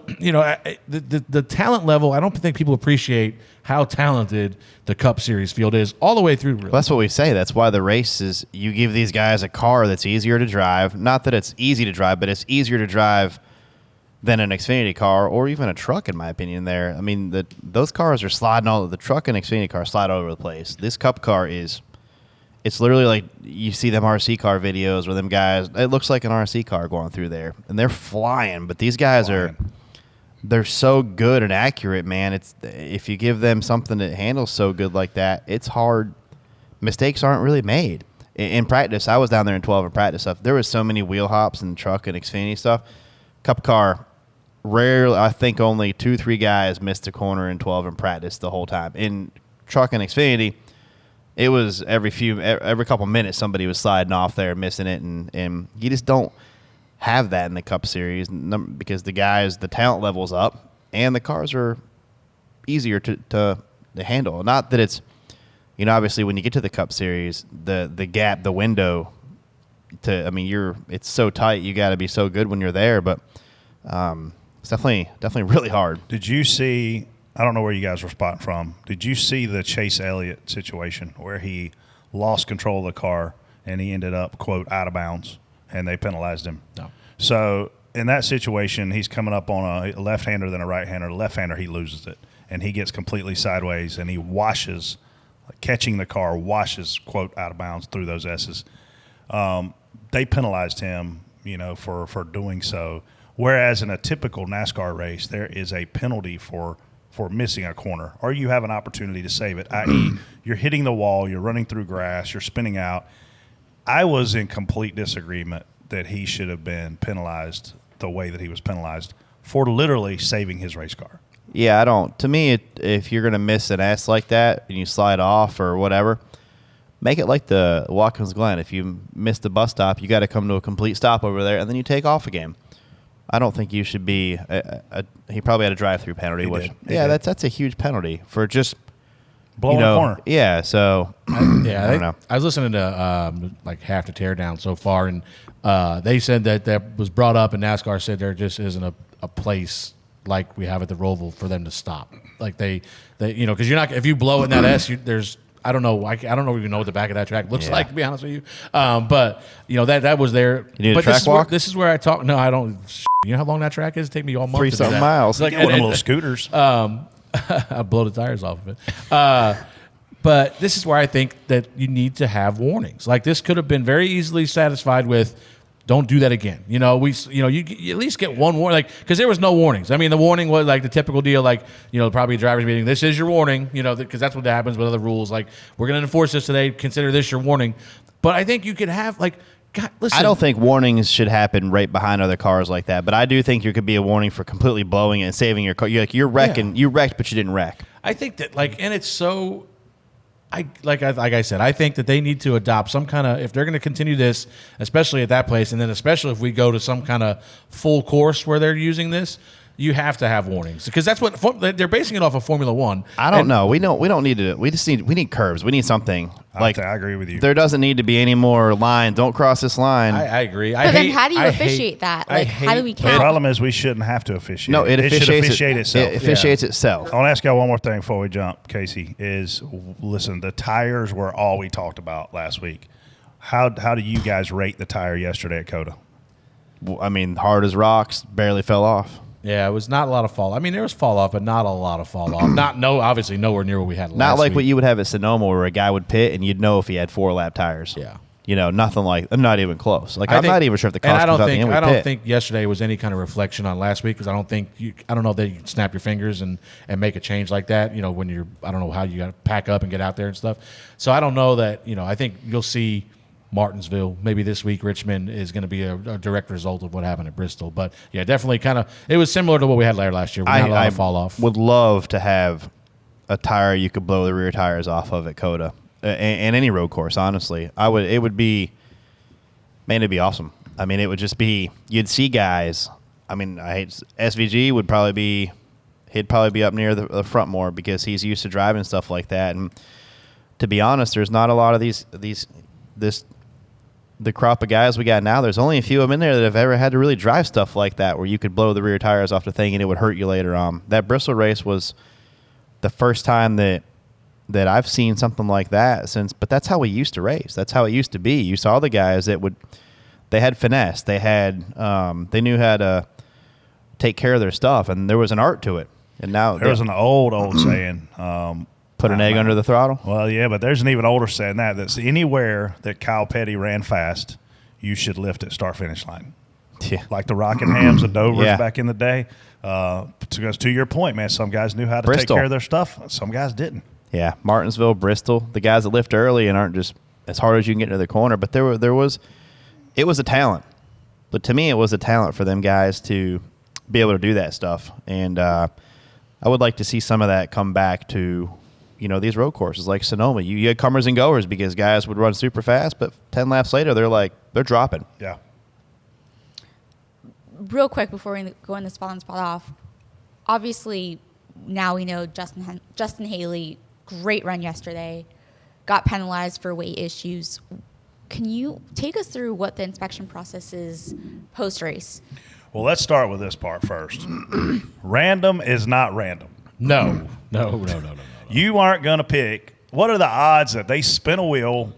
the talent level, I don't think people appreciate how talented the Cup Series field is all the way through. Really. Well, that's what we say. That's why the race is, you give these guys a car that's easier to drive. Not that it's easy to drive, but it's easier to drive than an Xfinity car or even a truck, in my opinion. There, I mean, those cars are sliding all. The truck and Xfinity car slide all over the place. This Cup car is. It's literally like you see them RC car videos where them guys, it looks like an RC car going through there, and they're flying. But these guys they're so good and accurate, man. It's if you give them something that handles so good like that, it's hard. Mistakes aren't really made. In practice, I was down there in 12 in practice stuff. There was so many wheel hops in truck and Xfinity stuff. Cup car, rarely, I think only 2-3 guys missed a corner in 12 in practice the whole time. In truck and Xfinity, it was every couple minutes somebody was sliding off there, missing it, and you just don't have that in the Cup Series because the talent level's up, and the cars are easier to handle. Not that it's, obviously when you get to the Cup Series, the gap, the window it's so tight. You got to be so good when you're there, but it's definitely really hard. Did you see? I don't know where you guys were spotting from. Did you see the Chase Elliott situation where he lost control of the car and he ended up, quote, out of bounds, and they penalized him? No. So in that situation, he's coming up on a left-hander than a right-hander. The left-hander, he loses it, and he gets completely sideways, and he washes, catching the car, washes, quote, out of bounds through those S's. They penalized him, for doing so, whereas in a typical NASCAR race, there is a penalty for missing a corner, or you have an opportunity to save it, i.e. you're hitting the wall, you're running through grass, you're spinning out. I was in complete disagreement that he should have been penalized the way that he was penalized for literally saving his race car. Yeah, I don't. To me, if you're going to miss an S like that and you slide off or whatever, make it like the Watkins Glen. If you miss the bus stop, you got to come to a complete stop over there, and then you take off again. I don't think you should be. He probably had a drive-through penalty. He did. That's a huge penalty for just Blowing a corner. Yeah, so I don't know. I was listening to like Half the Teardown so far, and they said that was brought up, and NASCAR said there just isn't a place like we have at the Roval for them to stop. Like they because you're not, if you blow in that S, there's I don't know even know what the back of that track looks like, to be honest with you. But that was there. You need but a track walk? This is where I talk. No, I don't. You know how long that track is? It take me all month. 3-something miles. Like one of them little scooters. I blow the tires off of it. But this is where I think that you need to have warnings. Like this could have been very easily satisfied with, don't do that again. You at least get one warning, like, because there was no warnings. I mean, the warning was like the typical deal, like probably a driver's meeting. This is your warning. Because that's what happens with other rules. Like, we're going to enforce this today. Consider this your warning. But I think you could have like. God, listen. I don't think warnings should happen right behind other cars like that, but I do think there could be a warning for completely blowing it and saving your car. You're wrecking. You wrecked, but you didn't wreck. I think that and it's so. Like I said, I think that they need to adopt some kind of, if they're going to continue this, especially at that place, and then especially if we go to some kind of full course where they're using this, you have to have warnings, because that's what they're basing it off of Formula One. I don't know. We don't need to. We need curbs. We need something. I agree with you. There doesn't need to be any more line. Don't cross this line. I agree. But then how do you officiate that? Like, how do we count? The problem is we shouldn't have to officiate. No, it should officiates officiate itself. It officiates itself. I want to ask y'all one more thing before we jump, Casey. Listen, the tires were all we talked about last week. How do you guys rate the tire yesterday at COTA? I mean, hard as rocks, barely fell off. Yeah, it was not a lot of fall. I mean, there was fall off, but not a lot of fall off. Obviously nowhere near what we had last Not like week. what you would have at Sonoma, where a guy would pit and you'd know if he had 4-lap tires. Yeah. Nothing like. I'm not even close. Like, I'm not even sure if the cost comes out the end. I don't think yesterday was any kind of reflection on last week, because I don't know that you can snap your fingers and make a change like that. When I don't know how you got to pack up and get out there and stuff. So I don't know that. I think you'll see Martinsville maybe this week. Richmond is going to be a direct result of what happened at Bristol. But yeah, definitely it was similar to what we had last year. We had a lot of fall off. Would love to have a tire you could blow the rear tires off of at COTA and any road course. Honestly, it would be awesome. I mean, it would just be, you'd see guys. I mean, SVG would probably be up near the front more, because he's used to driving stuff like that. And to be honest, there's not a lot of the crop of guys we got now. There's only a few of them in there that have ever had to really drive stuff like that, where you could blow the rear tires off the thing and it would hurt you later on. That Bristol race was the first time that I've seen something like that since. But that's how we used to race. That's how it used to be. You saw the guys that they had finesse. They knew how to take care of their stuff, and there was an art to it. And now there's an old saying. Put an egg under the throttle? Well, yeah, but there's an even older saying that's anywhere that Kyle Petty ran fast, you should lift at start-finish line. Yeah. Like the Rockinghams and Dovers back in the day. Because to your point, man, some guys knew how to take care of their stuff. Some guys didn't. Yeah, Martinsville, Bristol, the guys that lift early and aren't just as hard as you can get into the corner. But it was a talent. But to me, it was a talent for them guys to be able to do that stuff. And I would like to see some of that come back to these road courses like Sonoma. You had comers and goers, because guys would run super fast, but 10 laps later, they're dropping. Yeah. Real quick before we go in the spot on spot off, obviously now we know Justin Haley, great run yesterday, got penalized for weight issues. Can you take us through what the inspection process is post-race? Well, let's start with this part first. Random is not random. No. You aren't going to pick. What are the odds that they spin a wheel,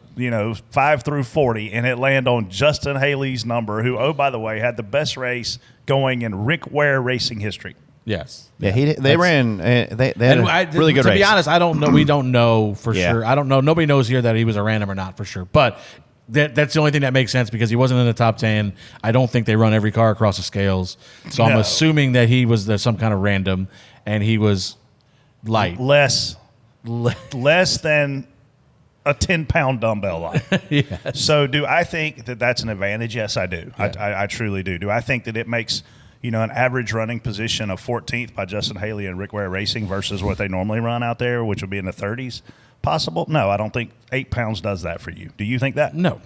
5 through 40, and it land on Justin Haley's number, who, oh, by the way, had the best race going in Rick Ware racing history? Yes. Yeah, they had a really good race. To be honest, I don't know. We don't know for sure. I don't know. Nobody knows here that he was a random or not for sure. But that's the only thing that makes sense, because he wasn't in the top 10. I don't think they run every car across the scales. So I'm assuming that he was some kind of random, and he was light. Less than a 10-pound dumbbell line. Yes. So do I think that that's an advantage? Yes, I do. Yeah. I truly do. Do I think that it makes an average running position of 14th by Justin Haley and Rick Ware Racing versus what they normally run out there, which would be in the 30s, possible? No, I don't think 8 pounds does that for you. Do you think that? No. All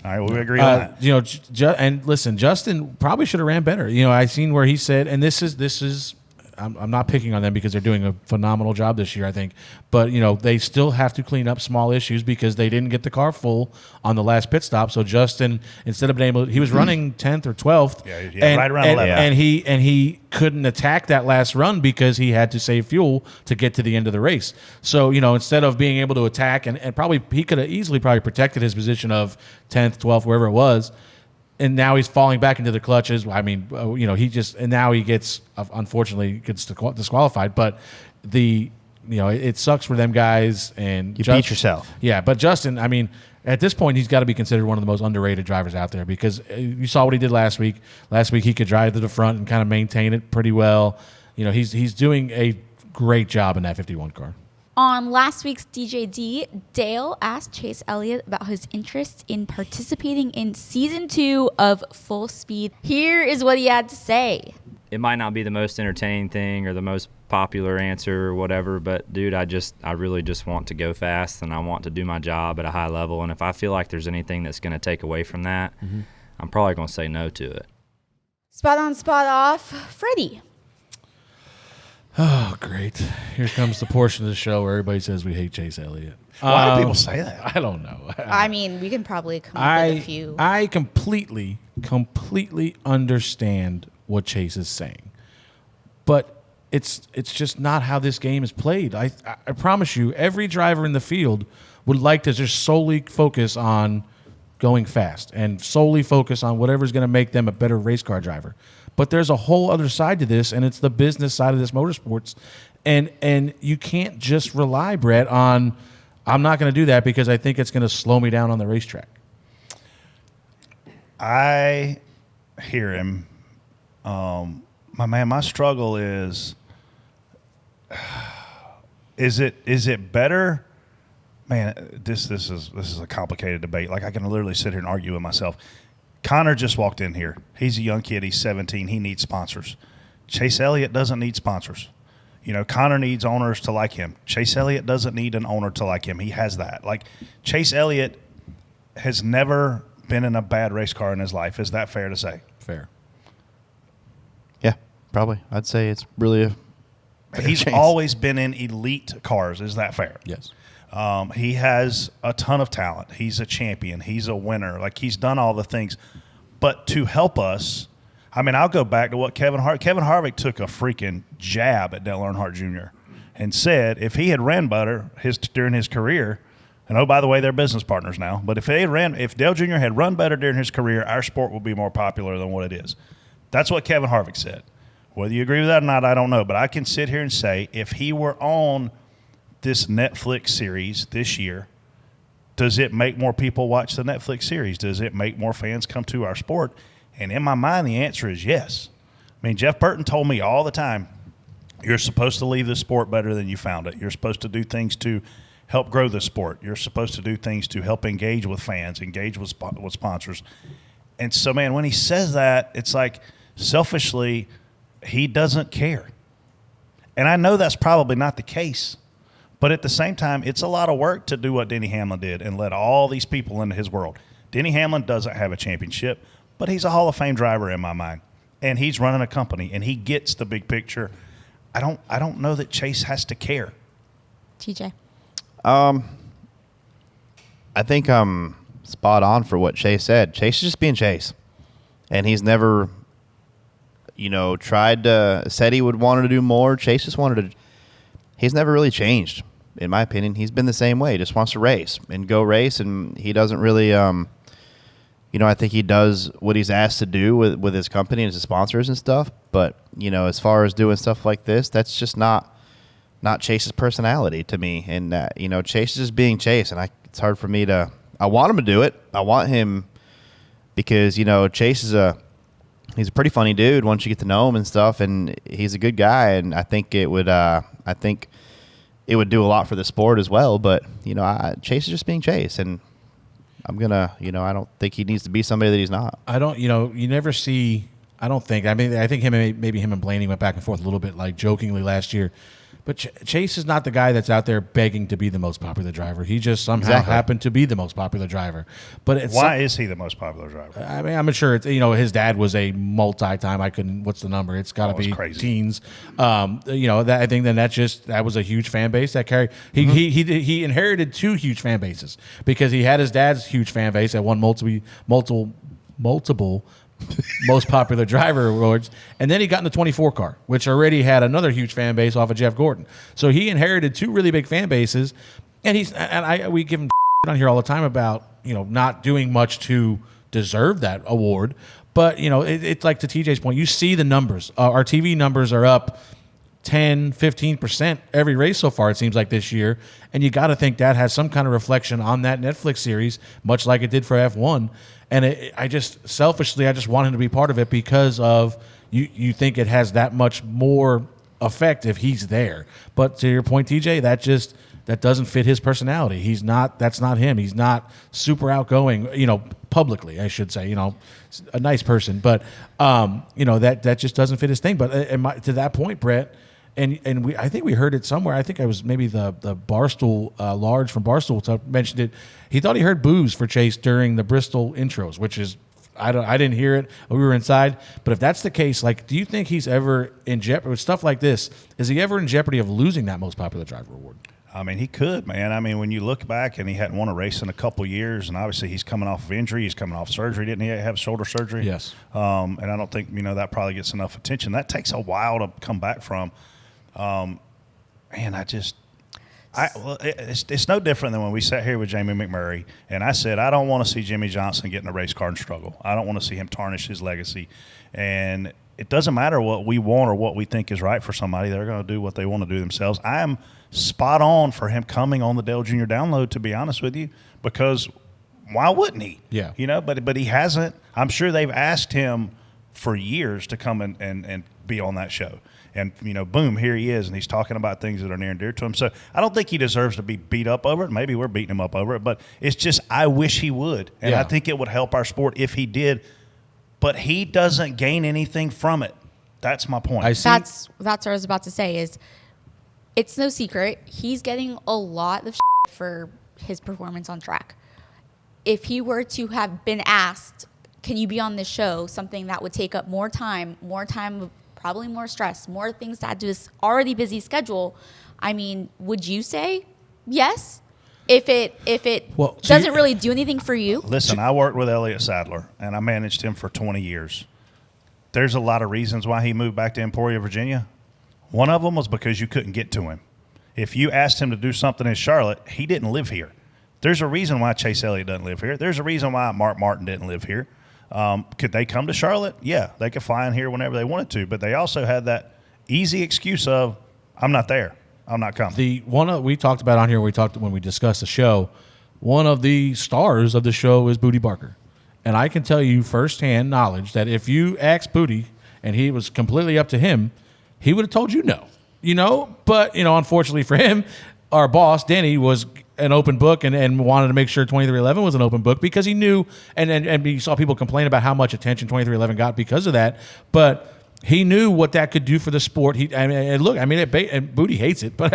right, well, we agree on that. And listen, Justin probably should have ran better. I seen where he said, and this is I'm not picking on them because they're doing a phenomenal job this year, I think. But, they still have to clean up small issues because they didn't get the car full on the last pit stop. So Justin, instead of being able he was running 10th or 12th. Yeah, right around 11. And he couldn't attack that last run because he had to save fuel to get to the end of the race. So, instead of being able to attack, and probably he could have easily probably protected his position of 10th, 12th, wherever it was. And now he's falling back into the clutches. I mean, now he gets, unfortunately, gets disqualified. But it sucks for them guys. And you beat yourself. Yeah, but Justin, I mean, at this point, he's got to be considered one of the most underrated drivers out there because you saw what he did last week. Last week, he could drive to the front and kind of maintain it pretty well. He's doing a great job in that 51 car. On last week's DJD, Dale asked Chase Elliott about his interest in participating in Season 2 of Full Speed. Here is what he had to say. It might not be the most entertaining thing or the most popular answer or whatever, but, dude, I really just want to go fast, and I want to do my job at a high level. And if I feel like there's anything that's going to take away from that, I'm probably going to say no to it. Spot on, spot off. Freddie. Oh, great. Here comes the portion of the show where everybody says we hate Chase Elliott. Why do people say that? I don't know. I mean, we can probably come up with a few. I completely understand what Chase is saying. But it's just not how this game is played. I promise you, every driver in the field would like to just solely focus on going fast and solely focus on whatever's going to make them a better race car driver. But there's a whole other side to this, and it's the business side of this motorsports. And you can't just rely, Brett, on I'm not going to do that because I think it's going to slow me down on the racetrack. I hear him. My struggle is it better? Man, this is a complicated debate. Like, I can literally sit here and argue with myself. Connor just walked in here. He's a young kid. He's 17. He needs sponsors. Chase Elliott doesn't need sponsors. Connor needs owners to like him. Chase Elliott doesn't need an owner to like him. He has that. Like, Chase Elliott has never been in a bad race car in his life. Is that fair to say? Fair. Yeah, probably. I'd say it's really He's always been in elite cars. Is that fair? Yes. He has a ton of talent. He's a champion. He's a winner. Like, he's done all the things. But to help us, I mean, I'll go back to what Kevin Harvick took a freaking jab at Dale Earnhardt Jr. and said if he had ran better during his career, and oh, by the way, they're business partners now, but if Dale Jr. had run better during his career, our sport would be more popular than what it is. That's what Kevin Harvick said. Whether you agree with that or not, I don't know. But I can sit here and say if he were on this Netflix series this year, does it make more people watch the Netflix series? Does it make more fans come to our sport? And in my mind, the answer is yes. I mean, Jeff Burton told me all the time, you're supposed to leave the sport better than you found it. You're supposed to do things to help grow the sport. You're supposed to do things to help engage with fans, engage with sponsors. And so, man, when he says that, it's like selfishly, he doesn't care. And I know that's probably not the case. But at the same time, it's a lot of work to do what Denny Hamlin did and let all these people into his world. Denny Hamlin doesn't have a championship, but he's a Hall of Fame driver in my mind. And he's running a company, and he gets the big picture. I don't know that Chase has to care. TJ. I think I'm spot on for what Chase said. Chase is just being Chase. And he's never, said he would want to do more. Chase just wanted to. He's never really changed. In my opinion, he's been the same way. He just wants to race and go race, and he doesn't really, I think he does what he's asked to do with his company and his sponsors and stuff. But, as far as doing stuff like this, that's just not Chase's personality to me. And, Chase is just being Chase, and it's hard for me to – I want him to do it. I want him because, Chase is he's a pretty funny dude once you get to know him and stuff, and he's a good guy, and I think it would it would do a lot for the sport as well. But Chase is just being Chase, and I'm gonna I don't think he needs to be somebody that he's not. I don't you never see. I don't think. I mean, I think him and Blaney went back and forth a little bit, like jokingly last year. But Chase is not the guy that's out there begging to be the most popular driver. He just somehow happened to be the most popular driver. But why is he the most popular driver? I mean, I'm sure it's, his dad was a multi-time. What's the number? It's got to be crazy. Teens. I think that was a huge fan base that carried. He inherited 2 huge fan bases because he had his dad's huge fan base that won multiple most popular driver awards, and then he got in the 24 car, which already had another huge fan base off of Jeff Gordon. So he inherited 2 really big fan bases, and we give him on here all the time about not doing much to deserve that award. But it's like to TJ's point, you see the numbers. Our TV numbers are up 10, 15% every race so far, it seems like this year, and you got to think that has some kind of reflection on that Netflix series, much like it did for F1. And I just want him to be part of it because of you think it has that much more effect if he's there. But to your point, TJ, that doesn't fit his personality. That's not him. He's not super outgoing, publicly, I should say, a nice person. But that just doesn't fit his thing. But to that point, Brett, and I think we heard it somewhere. I think it was maybe the Barstool Large from Barstool mentioned it. He thought he heard boos for Chase during the Bristol intros, which is I didn't hear it. We were inside. But if that's the case, do you think he's ever in jeopardy with stuff like this? Is he ever in jeopardy of losing that most popular driver award? I mean, he could, man. I mean, when you look back and he hadn't won a race in a couple years, and obviously he's coming off of injury, he's coming off surgery. Didn't he have shoulder surgery? Yes. And I don't think, that probably gets enough attention. That takes a while to come back from. It's no different than when we sat here with Jamie McMurray, and I said, I don't want to see Jimmy Johnson get in a race car and struggle. I don't want to see him tarnish his legacy. And it doesn't matter what we want or what we think is right for somebody. They're going to do what they want to do themselves. I am spot on for him coming on the Dale Jr. download, to be honest with you, because why wouldn't he? Yeah. But he hasn't. I'm sure they've asked him for years to come and be on that show. And, boom, here he is, and he's talking about things that are near and dear to him. So I don't think he deserves to be beat up over it. Maybe we're beating him up over it, but it's just I wish he would. And I think it would help our sport if he did. But he doesn't gain anything from it. That's my point. That's what I was about to say is it's no secret. He's getting a lot of for his performance on track. If he were to have been asked, can you be on this show, something that would take up more time, probably more stress, more things to add to his already busy schedule, I mean, would you say yes? If it doesn't really do anything for you? Listen, I worked with Elliott Sadler, and I managed him for 20 years. There's a lot of reasons why he moved back to Emporia, Virginia. One of them was because you couldn't get to him. If you asked him to do something in Charlotte, he didn't live here. There's a reason why Chase Elliott doesn't live here. There's a reason why Mark Martin didn't live here. Could they come to Charlotte? Yeah, they could fly in here whenever they wanted to, but they also had that easy excuse of, I'm not there. I'm not coming. We talked about on here, when we discussed the show, one of the stars of the show is Booty Barker. And I can tell you firsthand knowledge that if you asked Booty and he was completely up to him, he would have told you no. But, unfortunately for him, our boss, Denny, was an open book and wanted to make sure 2311 was an open book because he knew, and he saw people complain about how much attention 2311 got because of that. But he knew what that could do for the sport. And Booty hates it, but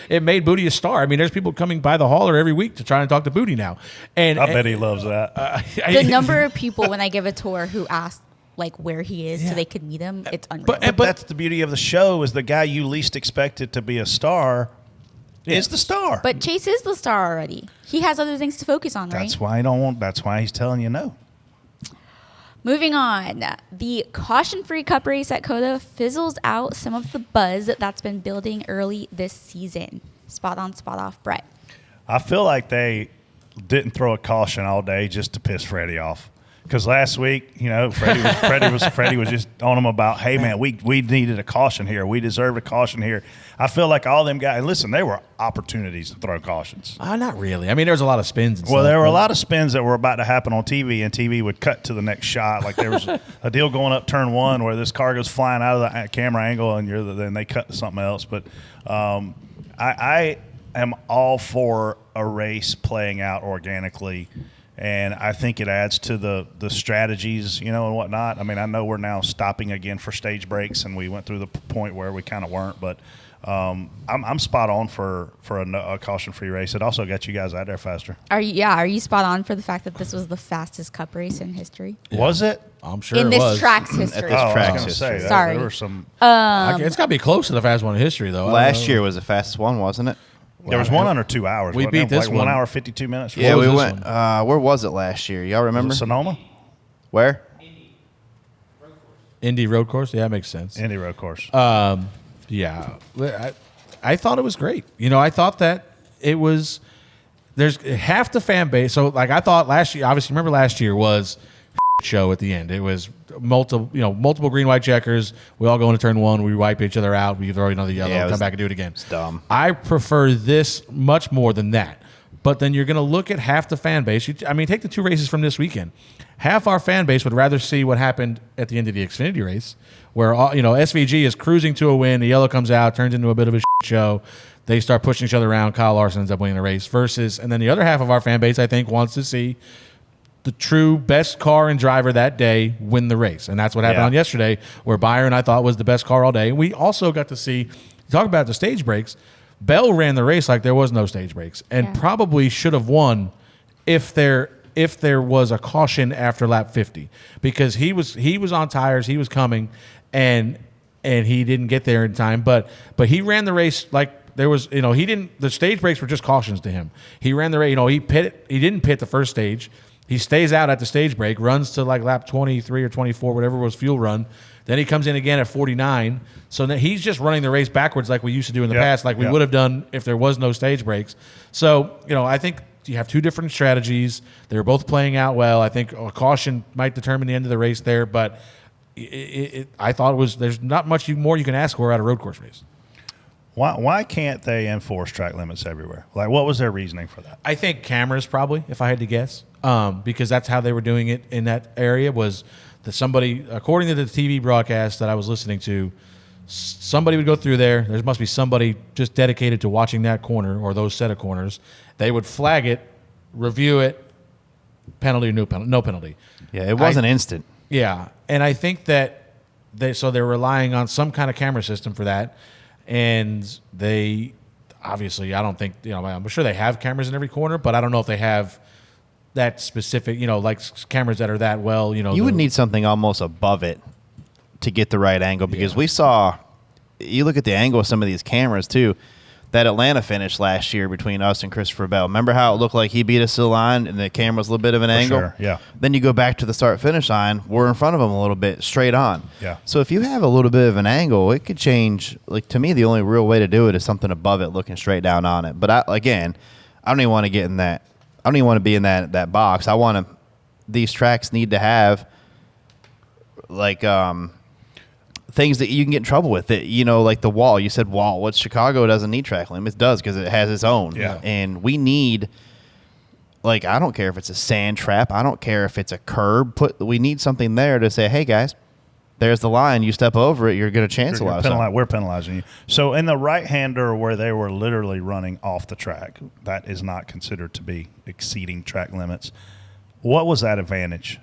it made Booty a star. There's people coming by the hauler every week to try and talk to Booty now. And I bet he loves that. The number of people when I give a tour who ask where he is so they could meet him, it's unreal. But that's the beauty of the show is the guy you least expected to be a star is the star. But Chase is the star already. He has other things to focus on, right? That's why he's telling you no. Moving on, the caution-free Cup race at COTA fizzles out some of the buzz that's been building early this season. Spot on, spot off, Brett. I feel like they didn't throw a caution all day just to piss Freddie off. Because last week, Freddie was just on him about, hey man, we needed a caution here, we deserved a caution here. I feel like all them guys. Listen, there were opportunities to throw cautions. Not really. There was a lot of spins. And well, stuff, there were a lot of spins that were about to happen on TV, and TV would cut to the next shot. Like there was a deal going up turn one where this car goes flying out of the camera angle, and then they cut to something else. But I am all for a race playing out organically. And I think it adds to the strategies, and whatnot. I mean, I know we're now stopping again for stage breaks, and we went through the point where we kind of weren't. But I'm spot on for a caution-free race. It also got you guys out there faster. Are you spot on for the fact that this was the fastest Cup race in history? Yeah. Was it? I'm sure in it this was. track's history. Track's history. Sorry. There were some. It's got to be close to the fastest one in history, though. Last year was the fastest one, wasn't it? There was one under 2 hours. We beat this 1 hour 52 minutes. Yeah, we went. Where was it last year? Y'all remember? Sonoma. Where? Indy Road Course. Yeah, that makes sense. Indy Road Course. Yeah, I thought it was great. I thought that it was. There's half the fan base. So, I thought last year. Obviously, remember last year was show at the end. It was multiple green white checkers. We all go into turn one. We wipe each other out. We throw another yellow. Come back and do it again. It's dumb. I prefer this much more than that. But then you're going to look at half the fan base. Take the 2 races from this weekend. Half our fan base would rather see what happened at the end of the Xfinity race, where SVG is cruising to a win. The yellow comes out, turns into a bit of a show. They start pushing each other around. Kyle Larson ends up winning the race. And then the other half of our fan base, I think, wants to see the true best car and driver that day win the race. And that's what happened on yesterday, where Byron, I thought, was the best car all day. And we also got to see, talk about the stage breaks, Bell ran the race like there was no stage breaks, and probably should have won if there was a caution after lap 50, because he was on tires, he was coming, and he didn't get there in time. But he ran the race like there was, he didn't. The stage breaks were just cautions to him. He ran the race. He didn't pit the first stage. He stays out at the stage break, runs to lap 23 or 24, whatever was fuel run. Then he comes in again at 49. So then he's just running the race backwards like we used to do in the past, like we would have done if there was no stage breaks. So, I think you have 2 different strategies. They're both playing out well. I think a caution might determine the end of the race there, but I thought there's not much more you can ask for out of road course race. Why can't they enforce track limits everywhere? What was their reasoning for that? I think cameras probably, if I had to guess, because that's how they were doing it in that area, was that somebody, according to the TV broadcast that I was listening to, somebody would go through there. There must be somebody just dedicated to watching that corner or those set of corners. They would flag it, review it, penalty or no penalty. Yeah, it wasn't instant. Yeah, and I think that they're relying on some kind of camera system for that. And they obviously, I don't think, I'm sure they have cameras in every corner, but I don't know if they have that specific, cameras that are that well, You would need something almost above it to get the right angle, because we saw, you look at the angle of some of these cameras too, that Atlanta finish last year between us and Christopher Bell. Remember how it looked like he beat us to the line and the camera was a little bit of an angle? Sure, yeah. Then you go back to the start-finish line, we're in front of him a little bit, straight on. Yeah. So if you have a little bit of an angle, it could change. To me, the only real way to do it is something above it, looking straight down on it. But I don't even want to get in that. I don't even want to be in that box. These tracks need to have things that you can get in trouble with. It, like the wall. You said wall. What Chicago doesn't need track limits does, because it has its own. Yeah. And we need, I don't care if it's a sand trap. I don't care if it's a curb. We need something there to say, hey guys, there's the line. You step over it, you're going to chance a lot of stuff. We're penalizing you. So in the right-hander where they were literally running off the track, that is not considered to be exceeding track limits. What was that advantage?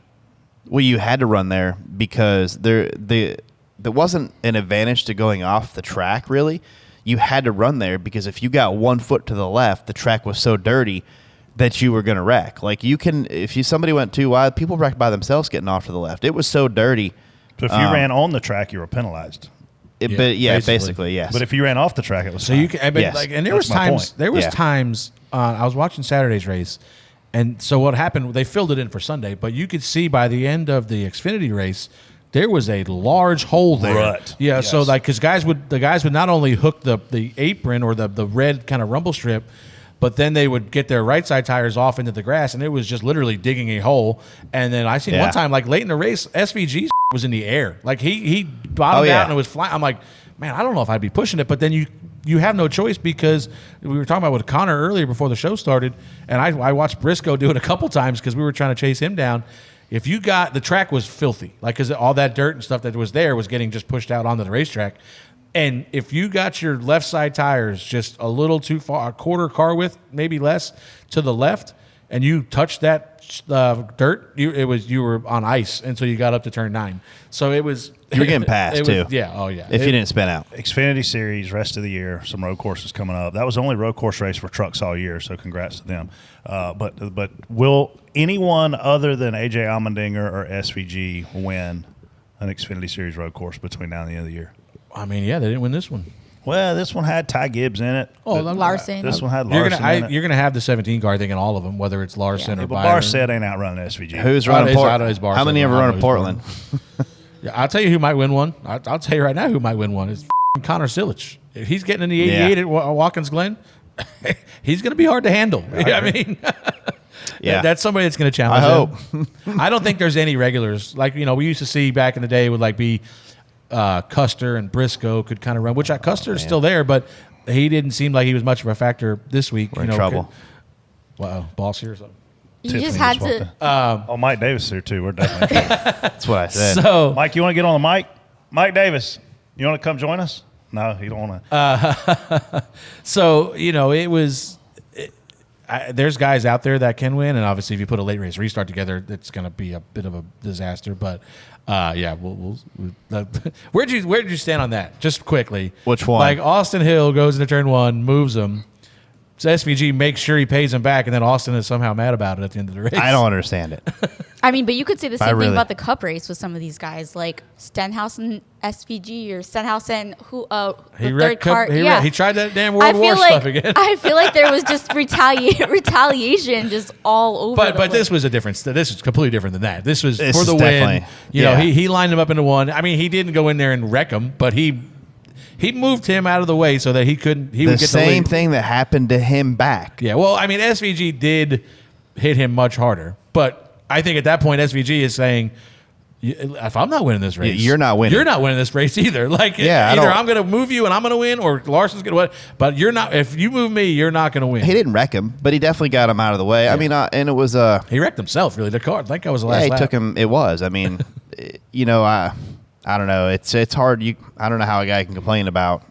Well, you had to run there because there wasn't an advantage to going off the track, really. You had to run there because if you got 1 foot to the left, the track was so dirty that you were going to wreck. If somebody went too wide, people wrecked by themselves getting off to the left. It was so dirty. So if you ran on the track, you were penalized. Basically, yes. But if you ran off the track, it was so fine. you can. And there was times. There was times. I was watching Saturday's race, and so what happened? They filled it in for Sunday, but you could see by the end of the Xfinity race, there was a large hole there. Rut. Yeah. Yes. So because the guys would not only hook the apron or the red kind of rumble strip, but then they would get their right side tires off into the grass, and it was just literally digging a hole. And then I seen one time, late in the race, SVG was in the air. He bottomed out and it was flying. I'm like, man, I don't know if I'd be pushing it. But then you have no choice, because we were talking about with Connor earlier before the show started, and I watched Briscoe do it a couple times because we were trying to chase him down. If you got, the track was filthy, because all that dirt and stuff that was there was getting just pushed out onto the racetrack. And if you got your left side tires just a little too far, a quarter car width, maybe less, to the left, and you touched that dirt, you were on ice until you got up to turn 9. So it was. You were getting passed too. Yeah. Oh yeah. If you didn't spin out. Xfinity Series, rest of the year, some road courses coming up. That was the only road course race for trucks all year, so congrats to them. But will anyone other than AJ Allmendinger or SVG win an Xfinity Series road course between now and the end of the year? I mean, yeah, they didn't win this one. Well, this one had Ty Gibbs in it. Oh, Larson. This one had Larson in it. You're gonna have the 17 car, I think, in all of them, whether it's Larson or But Byron. Barset ain't outrunning SVG. Who's running Portland? How many ever run in Portland? Yeah, I'll tell you who might win one. I'll tell you right now who might win one. It's Connor Zilisch. If he's getting in the 88 at Watkins Glen, he's going to be hard to handle. I mean, that's somebody that's going to challenge him. I hope. I don't think there's any regulars. Like, we used to see back in the day would be Custer and Briscoe could kind of run, which Custer's still there, but he didn't seem like he was much of a factor this week. We're in trouble. Wow, boss here or something. You just had to. Mike Davis here too. We're definitely in trouble. That's what I said. So, Mike, you want to get on the mic? Mike Davis, you want to come join us? No, you don't want to. So, it was. There's guys out there that can win, and obviously, if you put a late race restart together, it's going to be a bit of a disaster. But where'd you stand on that? Just quickly. Which one? Like Austin Hill goes into turn 1, moves him. So SVG makes sure he pays him back, and then Austin is somehow mad about it at the end of the race. I don't understand it. I mean, but you could say the same really- thing about the Cup race with some of these guys, like Stenhouse and SVG or Stenhouse and who the third car. He tried that damn World War stuff again. I feel like there was just retaliation just all over. But this was a difference. This is completely different than that. This was This for the is win. definitely- He lined him up into one. I mean, he didn't go in there and wreck him, but he moved him out of the way so that he would The get the same lead. thing that happened to him back. Yeah, well, I mean, SVG did hit him much harder, but I think at that point SVG is saying, if I'm not winning this race, You're not winning. You're not winning this race either. Like, either I'm going to move you and I'm going to win, or Larson's going to win. But you're not. If you move me, you're not going to win. He didn't wreck him, but he definitely got him out of the way. I mean, and it was He wrecked himself. Really, the car. I think that was the last. he lap. took him. It was. I mean, I don't know. It's hard. I don't know how a guy can complain about.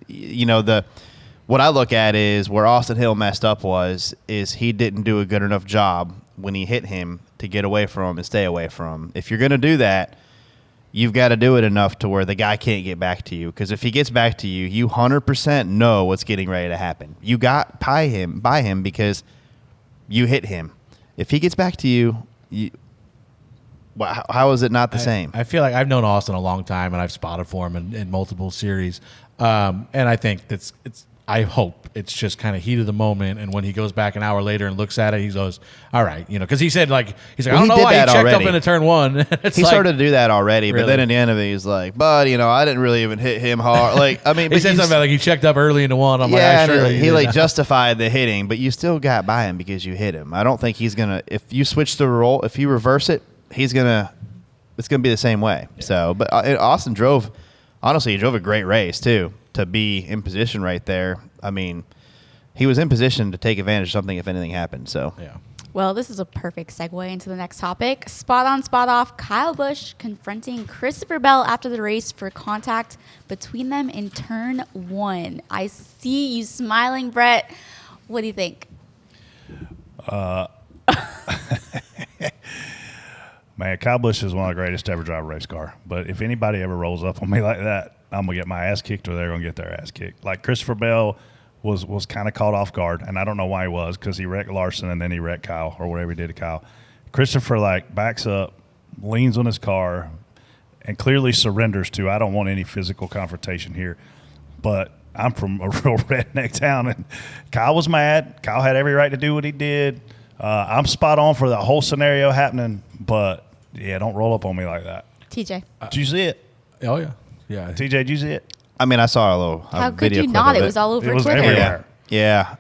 What I look at is where Austin Hill messed up is he didn't do a good enough job when he hit him to get away from him and stay away from him. If you're going to do that, you've got to do it enough to where the guy can't get back to you. Because if he gets back to you, you 100% know what's getting ready to happen. You got by him because you hit him. If he gets back to you, how is it not the same? I feel like I've known Austin a long time, and I've spotted for him in multiple series. And I think I hope it's just kind of heat of the moment. And when he goes back an hour later and looks at it, he goes, all right, because he said I don't know why he checked up into turn 1. He started to do that already, really? But then at the end of it, he's like, "Bud, I didn't really even hit him hard." Like, I mean, he said something about he checked up early into 1. I'm he justified the hitting, but you still got by him because you hit him. I don't think he's gonna. If you switch the role, if you reverse it, it's gonna be the same way. Yeah. So, but Austin drove a great race too. To be in position right there, I mean, he was in position to take advantage of something if anything happened. So, yeah. Well, this is a perfect segue into the next topic. Spot on, spot off. Kyle Busch confronting Christopher Bell after the race for contact between them in turn 1. I see you smiling, Brett. What do you think? Man, Kyle Busch is one of the greatest to ever drive a race car. But if anybody ever rolls up on me like that, I'm going to get my ass kicked or they're going to get their ass kicked. Like Christopher Bell was kind of caught off guard, and I don't know why he was, because he wrecked Larson and then he wrecked Kyle or whatever he did to Kyle. Christopher, backs up, leans on his car, and clearly surrenders to, I don't want any physical confrontation here. But I'm from a real redneck town, and Kyle was mad. Kyle had every right to do what he did. I'm spot on for the whole scenario happening, but, yeah, don't roll up on me like that. TJ. Did you see it? Oh, yeah. Yeah. TJ, did you see it? I mean, I saw a little How could video you clip not? of It was all over It was Twitter. everywhere. Yeah.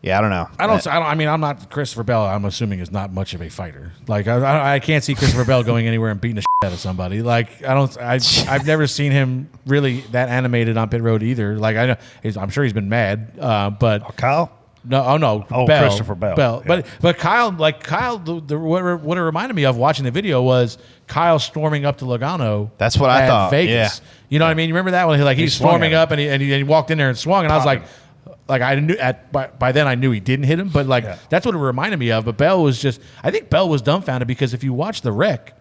Yeah, I don't know. I mean, I'm not Christopher Bell. I'm assuming is not much of a fighter. Like, I can't see Christopher Bell going anywhere and beating the shit out of somebody. Like, I've never seen him really that animated on pit road either. Like, I'm sure he's been mad, but Kyle? No, Oh, Bell, Christopher Bell. Yeah. But Kyle, what it reminded me of watching the video was Kyle storming up to Logano. That's what I at thought. Vegas. Yeah. You know what I mean? You remember that one? He's swung storming at up and he walked in there and swung, and I was like, Like I knew by then I knew he didn't hit him, but that's what it reminded me of. But Bell was just, I think Bell was dumbfounded because if you watch the wreck,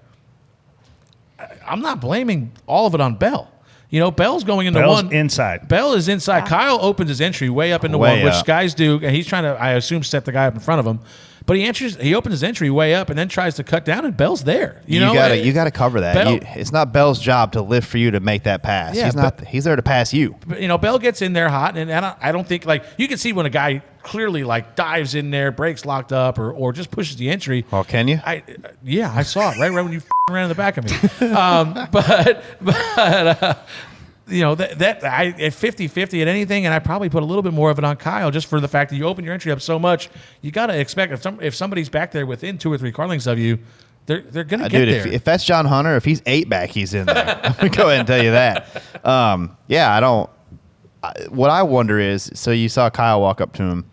I'm not blaming all of it on Bell. You know, Bell's going into Bell's one inside. Bell is inside. Yeah. Kyle opens his entry way up into Way one, which up. guys do, and he's trying to, I assume, set the guy up in front of him. But he opens his entry way up and then tries to cut down, and Bell's there. You know, you gotta cover that. Bell- It's not Bell's job to lift for you to make that pass. Yeah, He's there to pass you. you know, Bell gets in there hot, and I don't think, like, you can see when a guy clearly, like, dives in there, brakes locked up, or just pushes the entry. Well, can you? I saw it right when you ran in the back of me. You know, at 50-50 at anything, and I probably put a little bit more of it on Kyle just for the fact that you open your entry up so much. You got to expect if somebody's back there within 2 or 3 car lengths of you, they're going to get there. If that's John Hunter, if he's 8 back, he's in there. I'm going to go ahead and tell you that. I don't. What I wonder is, so you saw Kyle walk up to him,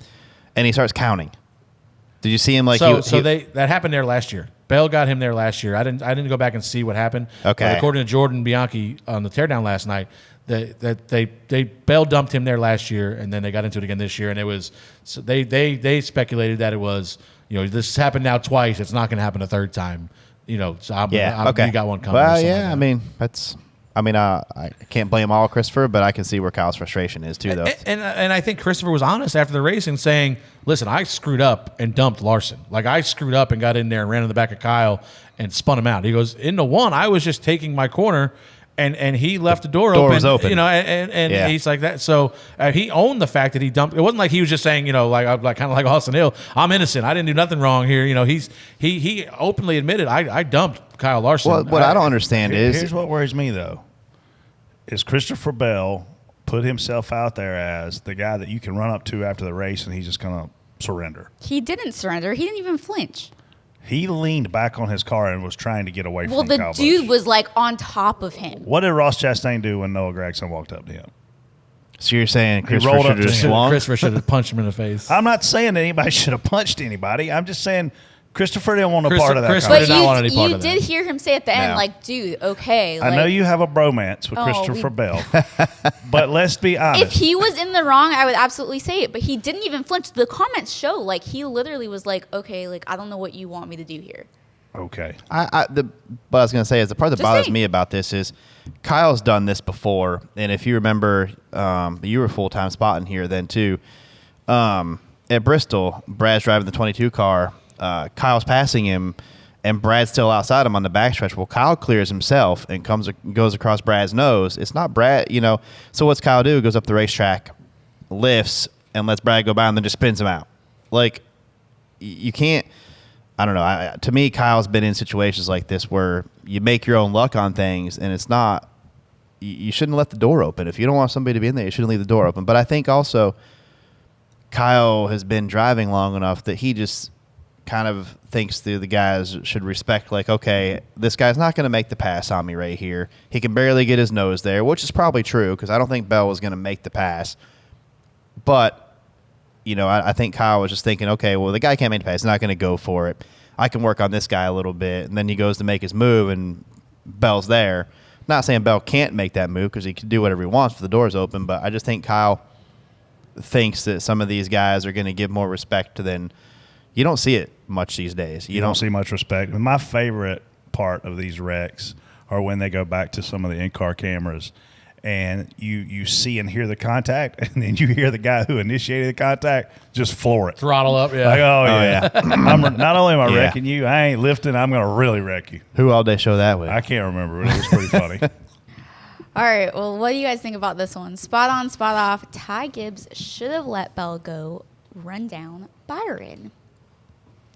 and he starts counting. Did you see him that happened there last year. Bell got him there last year. I didn't go back and see what happened. Okay. But according to Jordan Bianchi on the teardown last night, they Bell dumped him there last year, and then they got into it again this year, and it was so they speculated that it was, you know, this has happened now twice. It's not going to happen a third time. You know, so okay. you got one coming. Well, yeah. I can't blame all Christopher, but I can see where Kyle's frustration is too, though. And I think Christopher was honest after the race in saying, listen, I screwed up and dumped Larson. Like, I screwed up and got in there and ran in the back of Kyle and spun him out. He goes, in the one, I was just taking my corner, and he left the door open. Was open. You know, and he's like that. So he owned the fact that he dumped. It wasn't like he was just saying, you know, like kind of like Austin Hill, I'm innocent. I didn't do nothing wrong here. You know, he openly admitted, I dumped Kyle Larson. Well, what I don't understand here's what worries me, though, is Christopher Bell put himself out there as the guy that you can run up to after the race, and he's just going to surrender. He didn't surrender. He didn't even flinch. He leaned back on his car and was trying to get away from Kyle Well, the dude Busch. was like on top of him. What did Ross Chastain do when Noah Gragson walked up to him? So you're saying He rolled Christopher up should to have him. swung? Christopher should have punched him in the face. I'm not saying that anybody should have punched anybody. I'm just saying Christopher didn't want a part of that. Christopher But did not want any part you of that. did hear him say at the end, No. like, dude, okay. I know you have a bromance with Christopher Bell, but let's be honest. If he was in the wrong, I would absolutely say it. But he didn't even flinch. The comments show, like, he literally was like, okay, like, I don't know what you want me to do here. Okay. What I was going to say is the part that Just bothers saying. me about this is Kyle's done this before, and if you remember, you were full-time spotting here then too. At Bristol, Brad's driving the 22 car. Kyle's passing him, and Brad's still outside him on the backstretch. Well, Kyle clears himself and goes across Brad's nose. It's not Brad, you know. So what's Kyle do? Goes up the racetrack, lifts, and lets Brad go by, and then just spins him out. Like, you can't. I don't know. To me, Kyle's been in situations like this where you make your own luck on things, and it's not. You shouldn't let the door open. If you don't want somebody to be in there, you shouldn't leave the door open. But I think also Kyle has been driving long enough that he just kind of thinks the guys should respect, like, okay, this guy's not going to make the pass on me right here. He can barely get his nose there, which is probably true because I don't think Bell was going to make the pass. But you know, I think Kyle was just thinking, okay, well, the guy can't make the pass. He's not going to go for it. I can work on this guy a little bit. And then he goes to make his move, and Bell's there. Not saying Bell can't make that move because he can do whatever he wants if the door's open, but I just think Kyle thinks that some of these guys are going to give more respect to them. You don't see it much these days. You don't see much respect. My favorite part of these wrecks are when they go back to some of the in-car cameras and you see and hear the contact, and then you hear the guy who initiated the contact just floor it. Throttle up, yeah. Like, oh, yeah. Not only am I Yeah. wrecking you, I ain't lifting, I'm going to really wreck you. Who all day show that with? I can't remember, but it was pretty funny. All right. Well, what do you guys think about this one? Spot on, spot off. Ty Gibbs should have let Bell go. Run down Byron.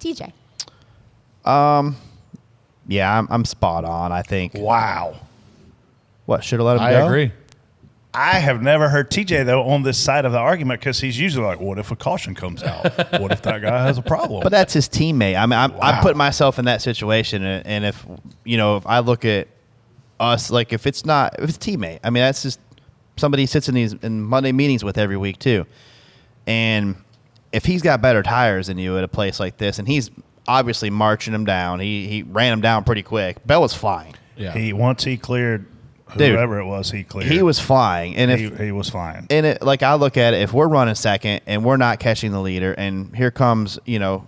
TJ. Yeah, I'm spot on, I think. Wow. What, should have let him I go? agree. I have never heard TJ, though, on this side of the argument because he's usually like, what if a caution comes out? What if that guy has a problem? But that's his teammate. I mean, I put myself in that situation, and if I look at us, like if it's teammate, I mean, that's just somebody he sits in Monday meetings with every week too. And if he's got better tires than you at a place like this, and he's obviously marching him down, he ran him down pretty quick. Bell was flying. Yeah. Once he cleared whoever it was, he cleared. He was flying, and he was flying. And like I look at it, if we're running second and we're not catching the leader, and here comes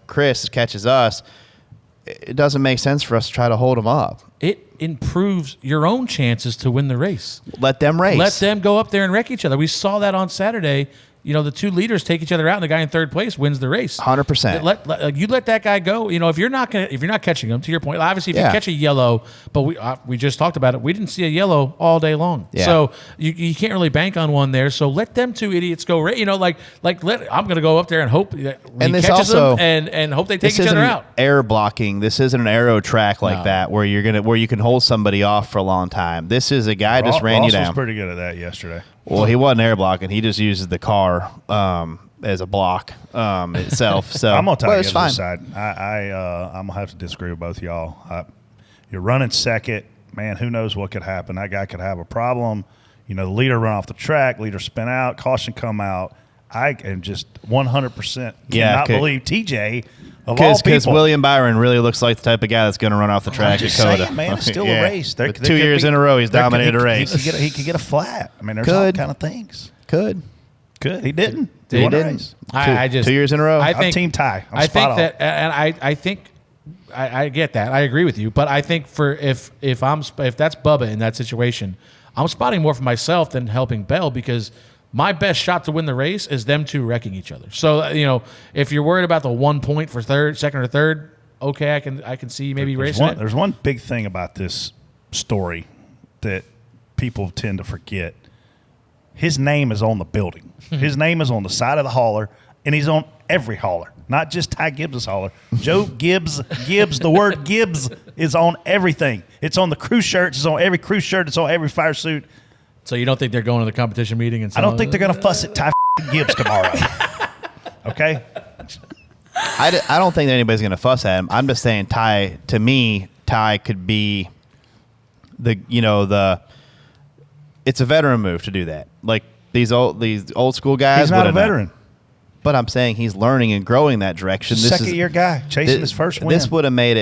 Chris catches us, it doesn't make sense for us to try to hold him up. It improves your own chances to win the race. Let them race. Let them go up there and wreck each other. We saw that on Saturday. The two leaders take each other out, and the guy in third place wins the race. 100%. You let that guy go. If you're not catching him, to your point, obviously if you catch a yellow, but we just talked about it. We didn't see a yellow all day long, so you can't really bank on one there. So let them two idiots go. I'm going to go up there and hope that he catches them and hope they take each other out. Air blocking. This isn't an aero track like that where you can hold somebody off for a long time. This is a guy just ran you down. Ross was pretty good at that yesterday. Well, he wasn't air blocking. He just uses the car as a block itself. So I'm gonna tell you it's fine. side. I'm gonna have to disagree with both of y'all. You're running second, man. Who knows what could happen? That guy could have a problem. The leader run off the track, leader spin out, caution come out. I am just 100% cannot believe TJ. Because William Byron really looks like the type of guy that's going to run off the track at COTA. Saying, man, it's still a race. 2 years in a row, he's dominated a race. He could get a flat. I mean, there's all kind of things. Could. He didn't. He didn't. I just 2 years in a row. I'm team Ty. I think that, and I think I get that. I agree with you, but I think if that's Bubba in that situation, I'm spotting more for myself than helping Bell because my best shot to win the race is them two wrecking each other. So if you're worried about the 1 point for second or third, okay, I can see maybe racing it. There's one big thing about this story that people tend to forget. His name is on the building. His name is on the side of the hauler, and he's on every hauler, not just Ty Gibbs' hauler. Joe Gibbs. The word Gibbs is on everything. It's on the crew shirts. It's on every crew shirt. It's on every fire suit. So you don't think they're going to the competition meeting and I don't think they're going to fuss at Ty Gibbs tomorrow. Okay? I don't think anybody's going to fuss at him. I'm just saying Ty could be it's a veteran move to do that. Like these old school guys. He's not a veteran. But I'm saying he's learning and growing that direction. Second-year guy chasing his first win. This would have made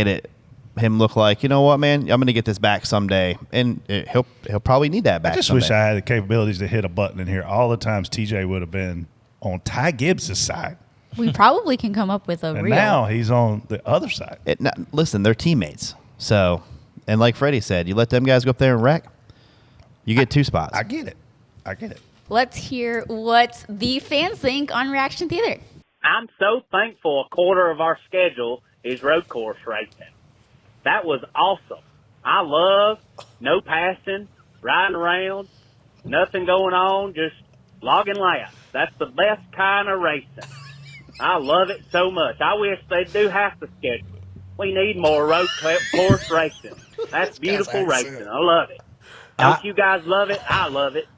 it him look like, you know what, man, I'm going to get this back someday, and he'll probably need that back. I just wish I had the capabilities to hit a button in here. All the times TJ would have been on Ty Gibbs' side. We probably can come up with a and real. now he's on the other side. Listen, they're teammates. So, and like Freddie said, you let them guys go up there and wreck, you get 2 spots. I get it. Let's hear what the fans think on Reaction Theater. I'm so thankful a quarter of our schedule is road course racing. That was awesome. I love no passing, riding around, nothing going on, just logging laps. That's the best kind of racing. I love it so much. I wish they'd do half the schedule. We need more road course racing. That's beautiful racing. I love it. Don't you guys love it? I love it.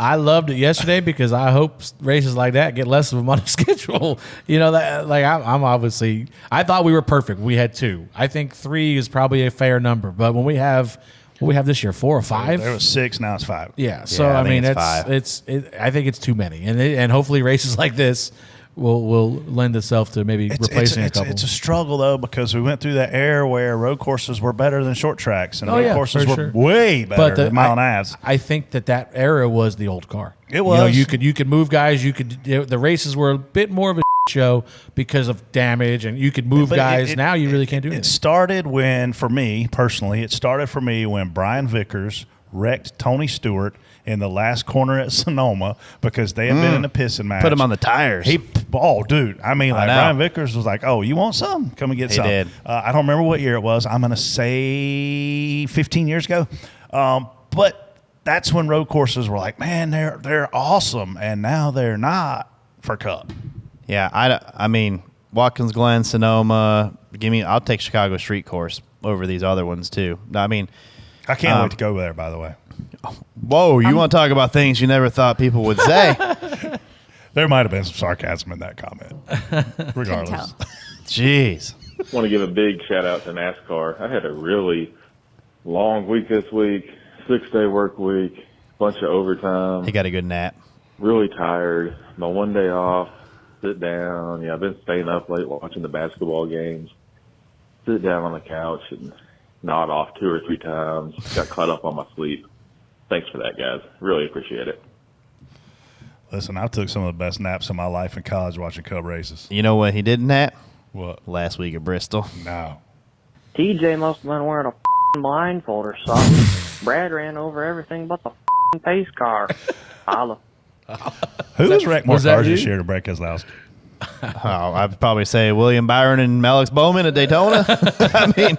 I loved it yesterday because I hope races like that get less of them on the schedule. I'm obviously, I thought we were perfect. We had 2. I think 3 is probably a fair number. But when we have this year, 4 or 5. There was 6, now it's 5. Yeah. So I mean, it's 5. I think it's too many, and hopefully races like this will lend itself to maybe replacing a couple. It's a struggle though because we went through that era where road courses were better than short tracks, and road courses were way better than mile and a half. I think that era was the old car. It was. You could move guys. The races were a bit more of a show because of damage, and you could move guys. Now you really can't do anything. It started when Brian Vickers wrecked Tony Stewart in the last corner at Sonoma because they had been in a pissing match. Put him on the tires. Dude. I mean, Brian Vickers was like, "Oh, you want some? Come and get some." He did. I don't remember what year it was. I'm going to say 15 years ago. But that's when road courses were like, man, they're awesome, and now they're not for Cup. Yeah, I mean, Watkins Glen, Sonoma. I'll take Chicago Street Course over these other ones too. I mean, I can't wait to go there. By the way. Whoa, you want to talk about things you never thought people would say? There might have been some sarcasm in that comment. Regardless. Jeez. Want to give a big shout out to NASCAR. I had a really long week this week, 6-day work week, bunch of overtime. He got a good nap. Really tired. My one day off, sit down. I've been staying up late watching the basketball games. Sit down on the couch and nod off 2 or 3 times, got caught up on my sleep. Thanks for that, guys. Really appreciate it. Listen, I took some of the best naps of my life in college watching Cub races. You know what he didn't nap? What? Last week at Bristol. No. TJ must have been wearing a blindfold or something. Brad ran over everything but the pace car. Holla. Who has wrecked more was that cars you? this year to Brett Keselowski? Oh, I'd probably say William Byron and Alex Bowman at Daytona. I mean,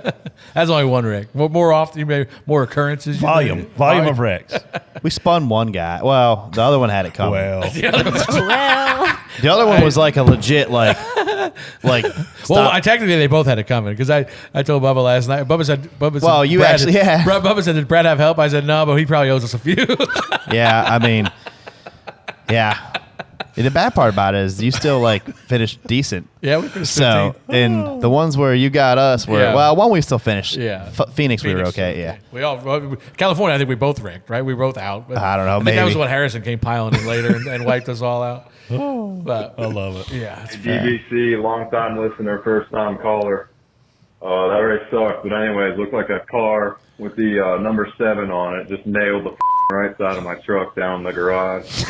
That's only one wreck. More often, you may more occurrences. Volume of wrecks. we spun one guy. Well, the other one had it coming. Well, Well, The other one was like a legit like. Well, technically they both had it coming because I told Bubba last night. Bubba said, Well, you Brad, actually- yeah. Bubba said, did Brad have help? I said, no, but he probably owes us a few. Yeah, I mean, yeah. And the bad part about it is you still like finished decent. Yeah, we finished So, 15th. and the ones where you got us were Yeah. well, one we still finished. Yeah. Phoenix, we were okay. Yeah. We all California. I think we both wrecked, right? We were both out. But I don't know, I think that was maybe. when Harrison came piling in later and wiped us all out. But I love it. yeah, it's DBC, long-time listener, first-time caller. That race sucked, but anyways, looked like a car with the number 7 on it just nailed the right side of my truck down the garage.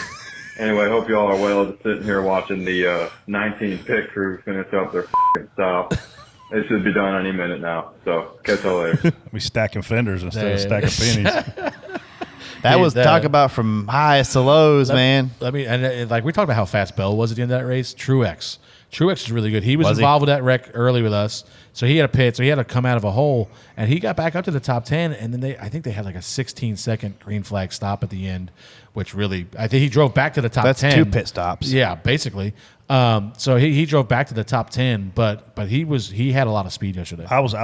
Anyway, hope you all are well. Just sitting here watching the 19 pit crew finish up their stop. It should be done any minute now. So catch you later. We stacking fenders instead of stacking pennies. That was that- talk about from highs to lows, man. I mean, and like we talked about how fast Bell was at the end of that race. Truex is really good. He was Was he? involved with that wreck early with us, so he had a pit, so he had to come out of a hole, and he got back up to the top 10. And then I think they had like a 16-second green flag stop at the end, which really, I think he drove back to the top That's 10. 2 pit stops. Yeah, basically. So he drove back to the top 10, but he had a lot of speed yesterday. I was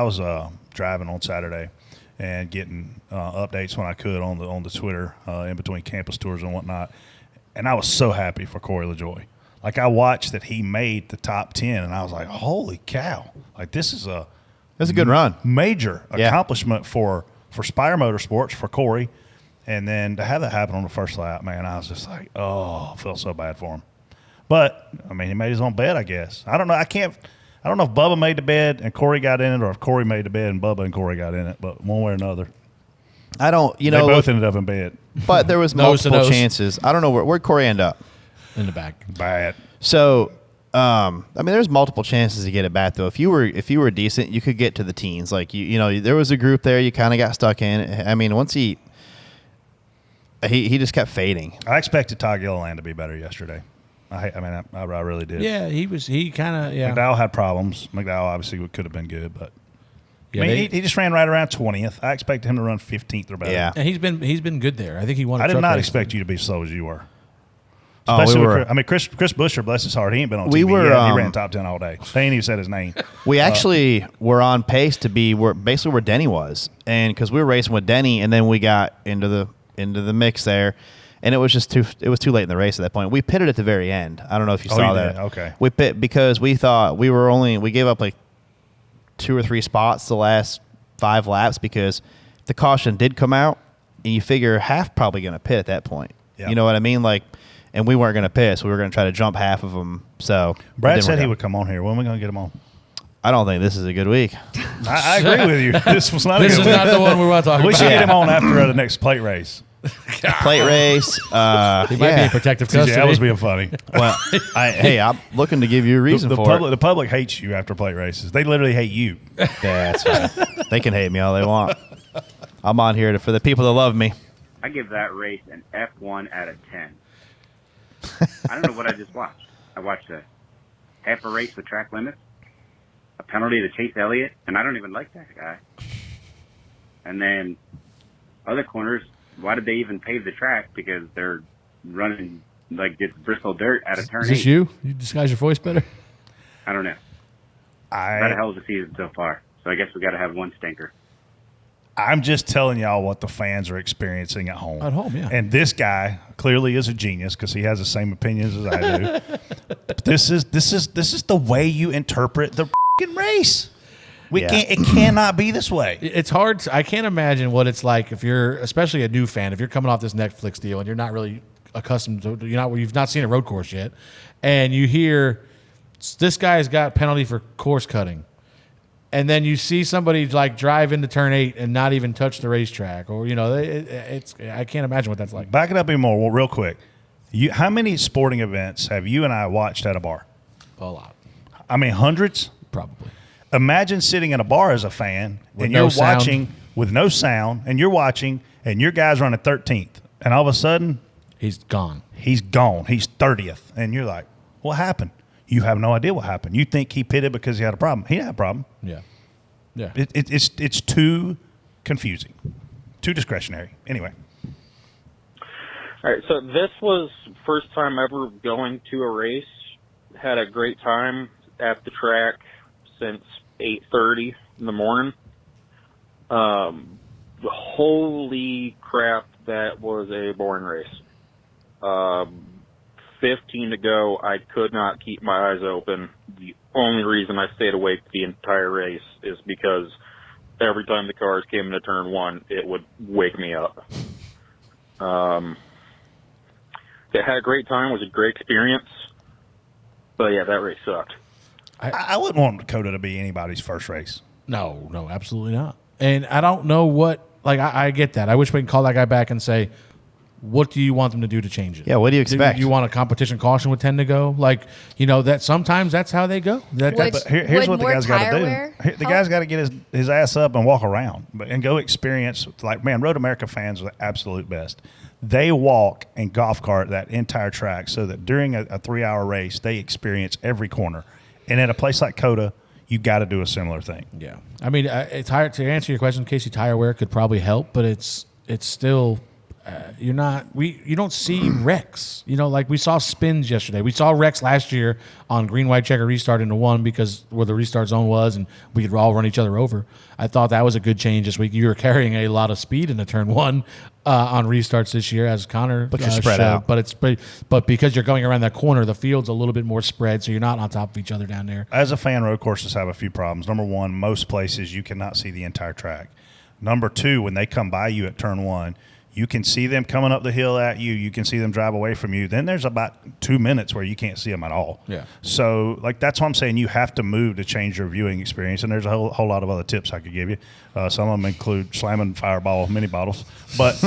driving on Saturday and getting updates when I could on the Twitter in between campus tours and whatnot, and I was so happy for Corey LaJoie. Like I watched that he made the top 10, and I was like, "Holy cow! Like this is a good run, major Yeah. accomplishment for Spire Motorsports for Corey." And then to have that happen on the first lap, man, I was just like, "Oh, I feel so bad for him." But I mean, he made his own bed, I guess. I don't know. I don't know if Bubba made the bed and Corey got in it, or if Corey made the bed and Bubba and Corey got in it. But one way or another, I don't, they both ended up in bed. but there was Nose to multiple nose. chances. I don't know where'd Corey end up. In the back. Bad. So, I mean, there's multiple chances to get it back though. If you were decent, you could get to the teens. Like you know, there was a group there you kind of got stuck in. I mean, once he just kept fading. I expected Todd Gilliland to be better yesterday. I really did. Yeah, he kind of, yeah. McDowell had problems. McDowell obviously could have been good, but Yeah, I mean, he just ran right around 20th. I expected him to run 15th or better. Yeah. And he's been good there. I think he won. I did truck not race. expect you to be as slow as you were. Oh, Especially we with were. Chris, I mean, Chris Buescher, bless his heart, he ain't been on We TV were, yet. He ran top 10 all day. They ain't even said his name. We actually were on pace to be basically where Denny was, and because we were racing with Denny, and then we got into the mix there, and it was just too late in the race at that point. We pitted at the very end. I don't know if you saw you that. did? Okay. We pit because we thought we gave up like 2 or 3 spots the last 5 laps because the caution did come out, and you figure half probably going to pit at that point. Yeah. You know what I mean? Like, and we weren't going to pit, so we were going to try to jump half of them. So it Brad didn't said work he out. would come on here. When are we going to get him on? I don't think this is a good week. I agree with you. This was not. This a is good not the one we want to talk We about. should get him on after the next plate race. Plate race. He might be in protective Yeah, custody. that was being funny. Well, I'm looking to give you a reason The for the public hates you after plate races. They literally hate you. it. That's fine. They can hate me all they want. I'm on here for the people that love me. I give that race an F1 out of 10. I don't know what I just watched. I watched a half a race with track limits, a penalty to Chase Elliott, and I don't even like that guy. And then other corners, why did they even pave the track? Because they're running like it's Bristol dirt out of turn Is this 8. you? You disguise your voice better? I don't know. I've had a hell of a season so far, so I guess we got to have one stinker. I'm just telling y'all what the fans are experiencing at home. At home, yeah. And this guy clearly is a genius because he has the same opinions as I do. But this is the way you interpret the f***ing race. It cannot be this way. It's hard. I can't imagine what it's like if you're, especially a new fan, if you're coming off this Netflix deal and you're not really accustomed to, you've not seen a road course yet, and you hear this guy's got penalty for course cutting, and then you see somebody like drive into turn 8 and not even touch the racetrack, or it's I can't imagine what that's like. Back it up even more, real quick. How many sporting events have you and I watched at a bar? A lot. I mean, hundreds? Probably. Imagine sitting in a bar as a fan With and no you're sound. watching with no sound, and you're watching, and your guy's running 13th, and all of a sudden He's gone. he's gone. He's 30th, and you're like, what happened? You have no idea what happened. You think he pitted because he had a problem. He didn't have a problem. Yeah. Yeah. It's too confusing, too discretionary. Anyway. All right, so this was first time ever going to a race. Had a great time at the track since 8:30 in the morning. Holy crap, that was a boring race. 15 to go, I could not keep my eyes open. The only reason I stayed awake the entire race is because every time the cars came into turn 1, it would wake me up. It had a great time. It was a great experience. But, yeah, that race sucked. I wouldn't want COTA to be anybody's first race. No, absolutely not. And I don't know what, like, I get that. I wish we could call that guy back and say, what do you want them to do to change it? Yeah, what do you expect? Do you want a competition caution with 10 to go? Like, that sometimes that's how they go. But here's what the guy's got to do. The guy's got to get his ass up and walk around and go experience. Like, man, Road America fans are the absolute best. They walk and golf cart that entire track so that during a 3-hour race, they experience every corner. And at a place like COTA, you got to do a similar thing. Yeah. I mean, it's hard to answer your question. Casey tire wear could probably help, but it's still you don't see wrecks. Like we saw spins yesterday. We saw wrecks last year on green, white, checker restart into 1 because where the restart zone was, and we could all run each other over. I thought that was a good change this week. You were carrying a lot of speed into turn 1 on restarts this year, as Connor but you're spread out. But because you're going around that corner, the field's a little bit more spread, so you're not on top of each other down there. As a fan, road courses have a few problems. Number 1, most places you cannot see the entire track. Number 2, when they come by you at turn 1, you can see them coming up the hill at you. You can see them drive away from you. Then there's about 2 minutes where you can't see them at all. Yeah. So, that's what I'm saying. You have to move to change your viewing experience. And there's a whole lot of other tips I could give you. Some of them include slamming Fireball mini bottles. But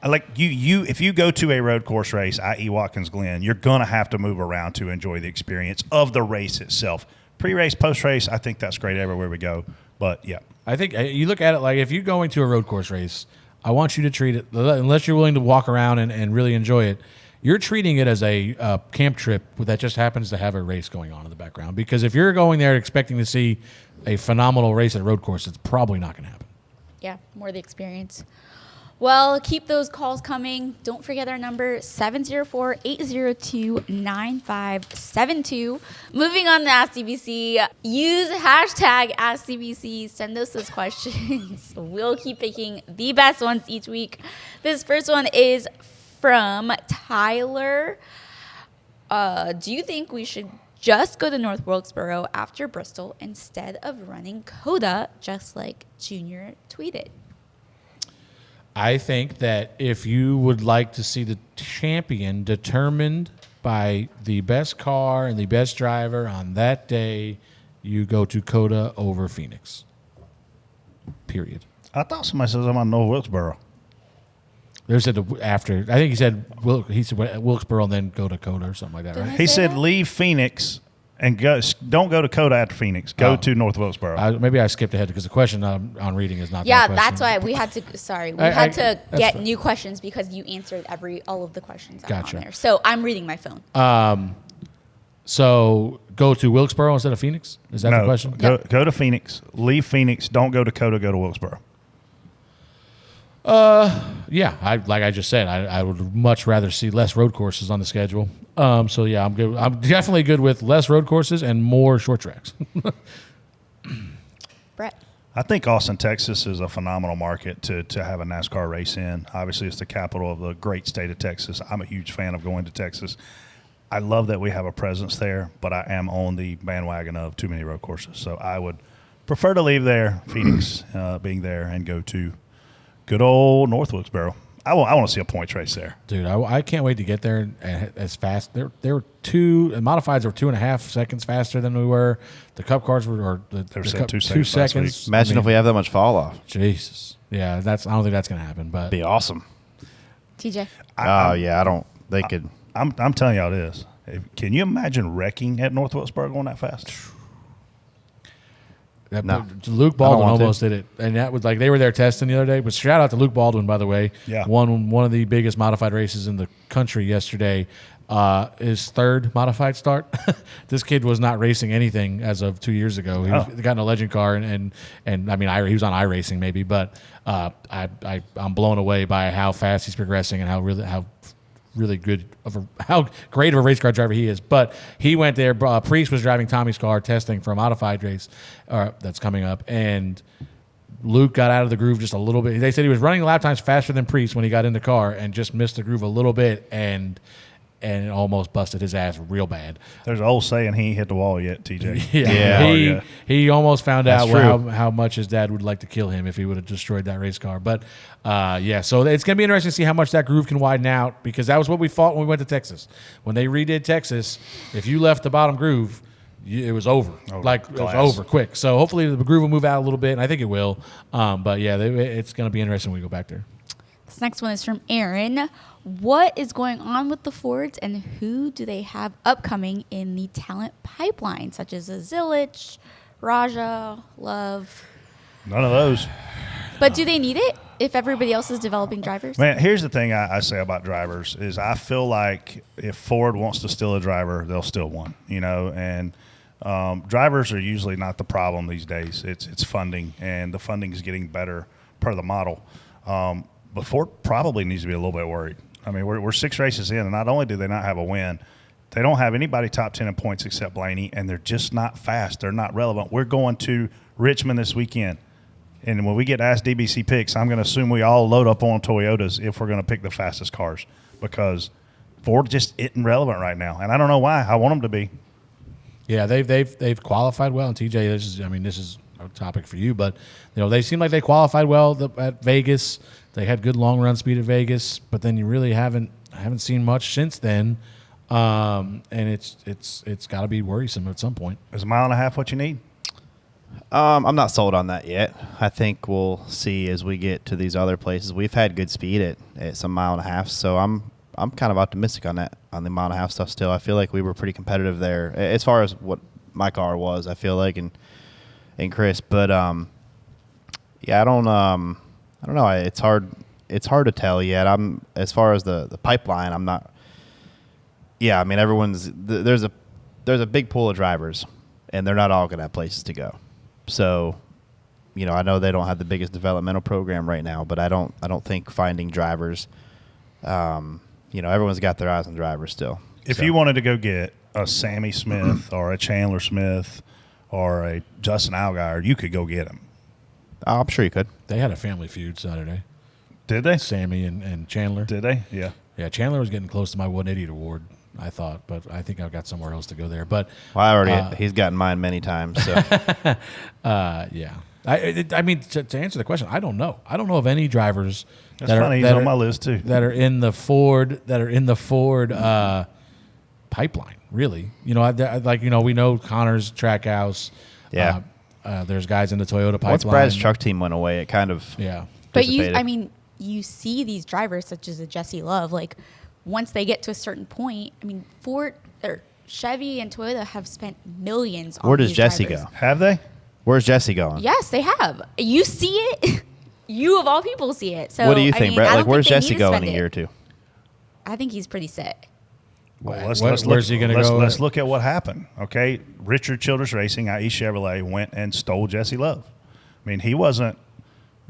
if you go to a road course race, i.e. Watkins Glen, you're going to have to move around to enjoy the experience of the race itself. Pre-race, post-race, I think that's great everywhere we go. But, yeah. I think you look at it like if you're going to a road course race, I want you to treat it, unless you're willing to walk around and really enjoy it, you're treating it as a camp trip that just happens to have a race going on in the background. Because if you're going there expecting to see a phenomenal race at a road course, it's probably not going to happen. Yeah, more the experience. Well, keep those calls coming. Don't forget our number, 704-802-9572. Moving on to Ask DBC. Use hashtag Ask DBC. Send us those questions. We'll keep picking the best ones each week. This first one is from Tyler. Do you think we should just go to North Wilkesboro after Bristol instead of running COTA, just like Junior tweeted? I think that if you would like to see the champion determined by the best car and the best driver on that day, you go to COTA over Phoenix. Period. I thought somebody said something about North Wilkesboro. There's after. I think he said Wilkesboro and then go to COTA or something like that, right? He said leave Phoenix and don't go to COTA after Phoenix. Go to North Wilkesboro. Maybe I skipped ahead because the question on reading is not. Yeah, that that's why we had to. Sorry, we had to get new questions because you answered all of the questions on there. So I'm reading my phone. So go to Wilkesboro instead of Phoenix? Is that the question? Go to Phoenix. Leave Phoenix. Don't go to COTA. Go to Wilkesboro. Yeah, like I just said, I would much rather see less road courses on the schedule. So yeah, I'm good. I'm definitely good with less road courses and more short tracks. Brett. I think Austin, Texas is a phenomenal market to have a NASCAR race in. Obviously, it's the capital of the great state of Texas. I'm a huge fan of going to Texas. I love that we have a presence there, but I am on the bandwagon of too many road courses. So I would prefer to leave there, Phoenix being there, and go to good old North Wilkesboro. I want to see a points race there. Dude, I can't wait to get there as fast. There were modifieds were 2.5 seconds faster than we were. The Cup cars were said 2 2 seconds. seconds. Imagine if we have that much fall off. Jesus. Yeah, I don't think that's going to happen. But Be awesome. TJ. They could. I'm telling y'all this. Can you imagine wrecking at North Wilkesburg going that fast? No. Luke Baldwin almost did it, and that was like they were there testing the other day. But shout out to Luke Baldwin, by the way. Yeah, won one of the biggest modified races in the country yesterday. His third modified start. This kid was not racing anything as of 2 years ago. He got in a legend car, and he was on iRacing maybe, but I'm blown away by how fast he's progressing and how great of a race car driver he is. But he went there. Priest was driving Tommy's car testing for a modified race that's coming up, and Luke got out of the groove just a little bit. They said he was running lap times faster than Priest when he got in the car and just missed the groove a little bit, and it almost busted his ass real bad. There's an old saying, he ain't hit the wall yet, TJ. Yeah. He almost found out how much his dad would like to kill him if he would have destroyed that race car. But, so it's going to be interesting to see how much that groove can widen out, because that was what we fought when we went to Texas. When they redid Texas, if you left the bottom groove, it was over. It was over quick. So hopefully the groove will move out a little bit, and I think it will. But, it's going to be interesting when we go back there. This next one is from Aaron. What is going on with the Fords, and who do they have upcoming in the talent pipeline, such as a Zilisch, Raja, Love? None of those. But do they need it if everybody else is developing drivers? Man, here's the thing I say about drivers is I feel like if Ford wants to steal a driver, they'll steal one, and drivers are usually not the problem these days. It's funding, and the funding is getting better per the model. But Ford probably needs to be a little bit worried. I mean, we're 6 races in, and not only do they not have a win, they don't have anybody top 10 in points except Blaney, and they're just not fast. They're not relevant. We're going to Richmond this weekend, and when we get asked DBC picks, I'm going to assume we all load up on Toyotas if we're going to pick the fastest cars, because Ford just isn't relevant right now, and I don't know why. I want them to be. Yeah, they've qualified well, and TJ, this is a topic for you, but they seem like they qualified well at Vegas. They had good long run speed at Vegas, but then you really haven't seen much since then, and it's got to be worrisome at some point. Is a mile and a half what you need? I'm not sold on that yet. I think we'll see as we get to these other places. We've had good speed at some mile and a half, so I'm kind of optimistic on that, on the mile and a half stuff still. I feel like we were pretty competitive there as far as what my car was, I feel like, and Chris, but I don't know. It's hard to tell yet. As far as the pipeline, I'm not. Yeah, I mean, there's a big pool of drivers, and they're not all going to have places to go. So, I know they don't have the biggest developmental program right now, but I don't think finding drivers. Everyone's got their eyes on drivers still. If you wanted to go get a Sammy Smith or a Chandler Smith or a Justin Allgaier, you could go get him. I'm sure you could. They had a family feud Saturday. Did they? Sammy and Chandler. Did they? Yeah. Yeah, Chandler was getting close to my 180 award, I thought, but I think I've got somewhere else to go there. But he's gotten mine many times. So. Yeah. I mean, to answer the question, I don't know. I don't know of any drivers He's on my list too that are in the Ford pipeline. Really, we know Connor's Trackhouse. Yeah. There's guys in the Toyota pipeline. Once Brad's truck team went away, it kind of But you see these drivers such as a Jesse Love, like once they get to a certain point, I mean, Ford or Chevy and Toyota have spent millions on Where does these Jesse drivers. go? Have they? Where's Jesse going? Yes, they have. You see it. You of all people see it. So what do you think, Brett? Like, where's Jesse going in a year or two? I think he's pretty set. Well, where's he going to go? Let's look at what happened. Okay, Richard Childress Racing, i.e. Chevrolet, went and stole Jesse Love. I mean, he wasn't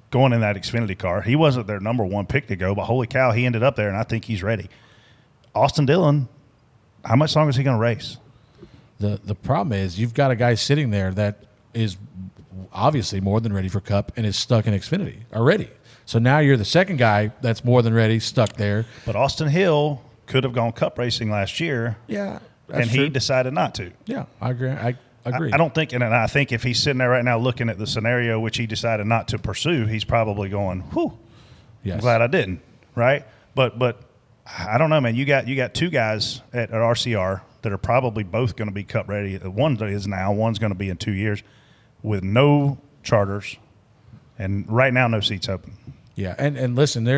going in that Xfinity car. He wasn't their number one pick to go, but holy cow, he ended up there, and I think he's ready. Austin Dillon, how much longer is he going to race? The problem is you've got a guy sitting there that is obviously more than ready for Cup and is stuck in Xfinity already. So now you're the second guy that's more than ready, stuck there. But Austin Hill could have gone Cup racing last year. Yeah. And he decided not to. Yeah, I agree. I agree. I don't think, and I think if he's sitting there right now looking at the scenario which he decided not to pursue, he's probably going, whew, yes. I'm glad I didn't. right? But I don't know, man. You got two guys at RCR that are probably both going to be Cup ready. One is now. One's going to be in 2 years with no charters, and right now no seats open. Yeah, and listen, you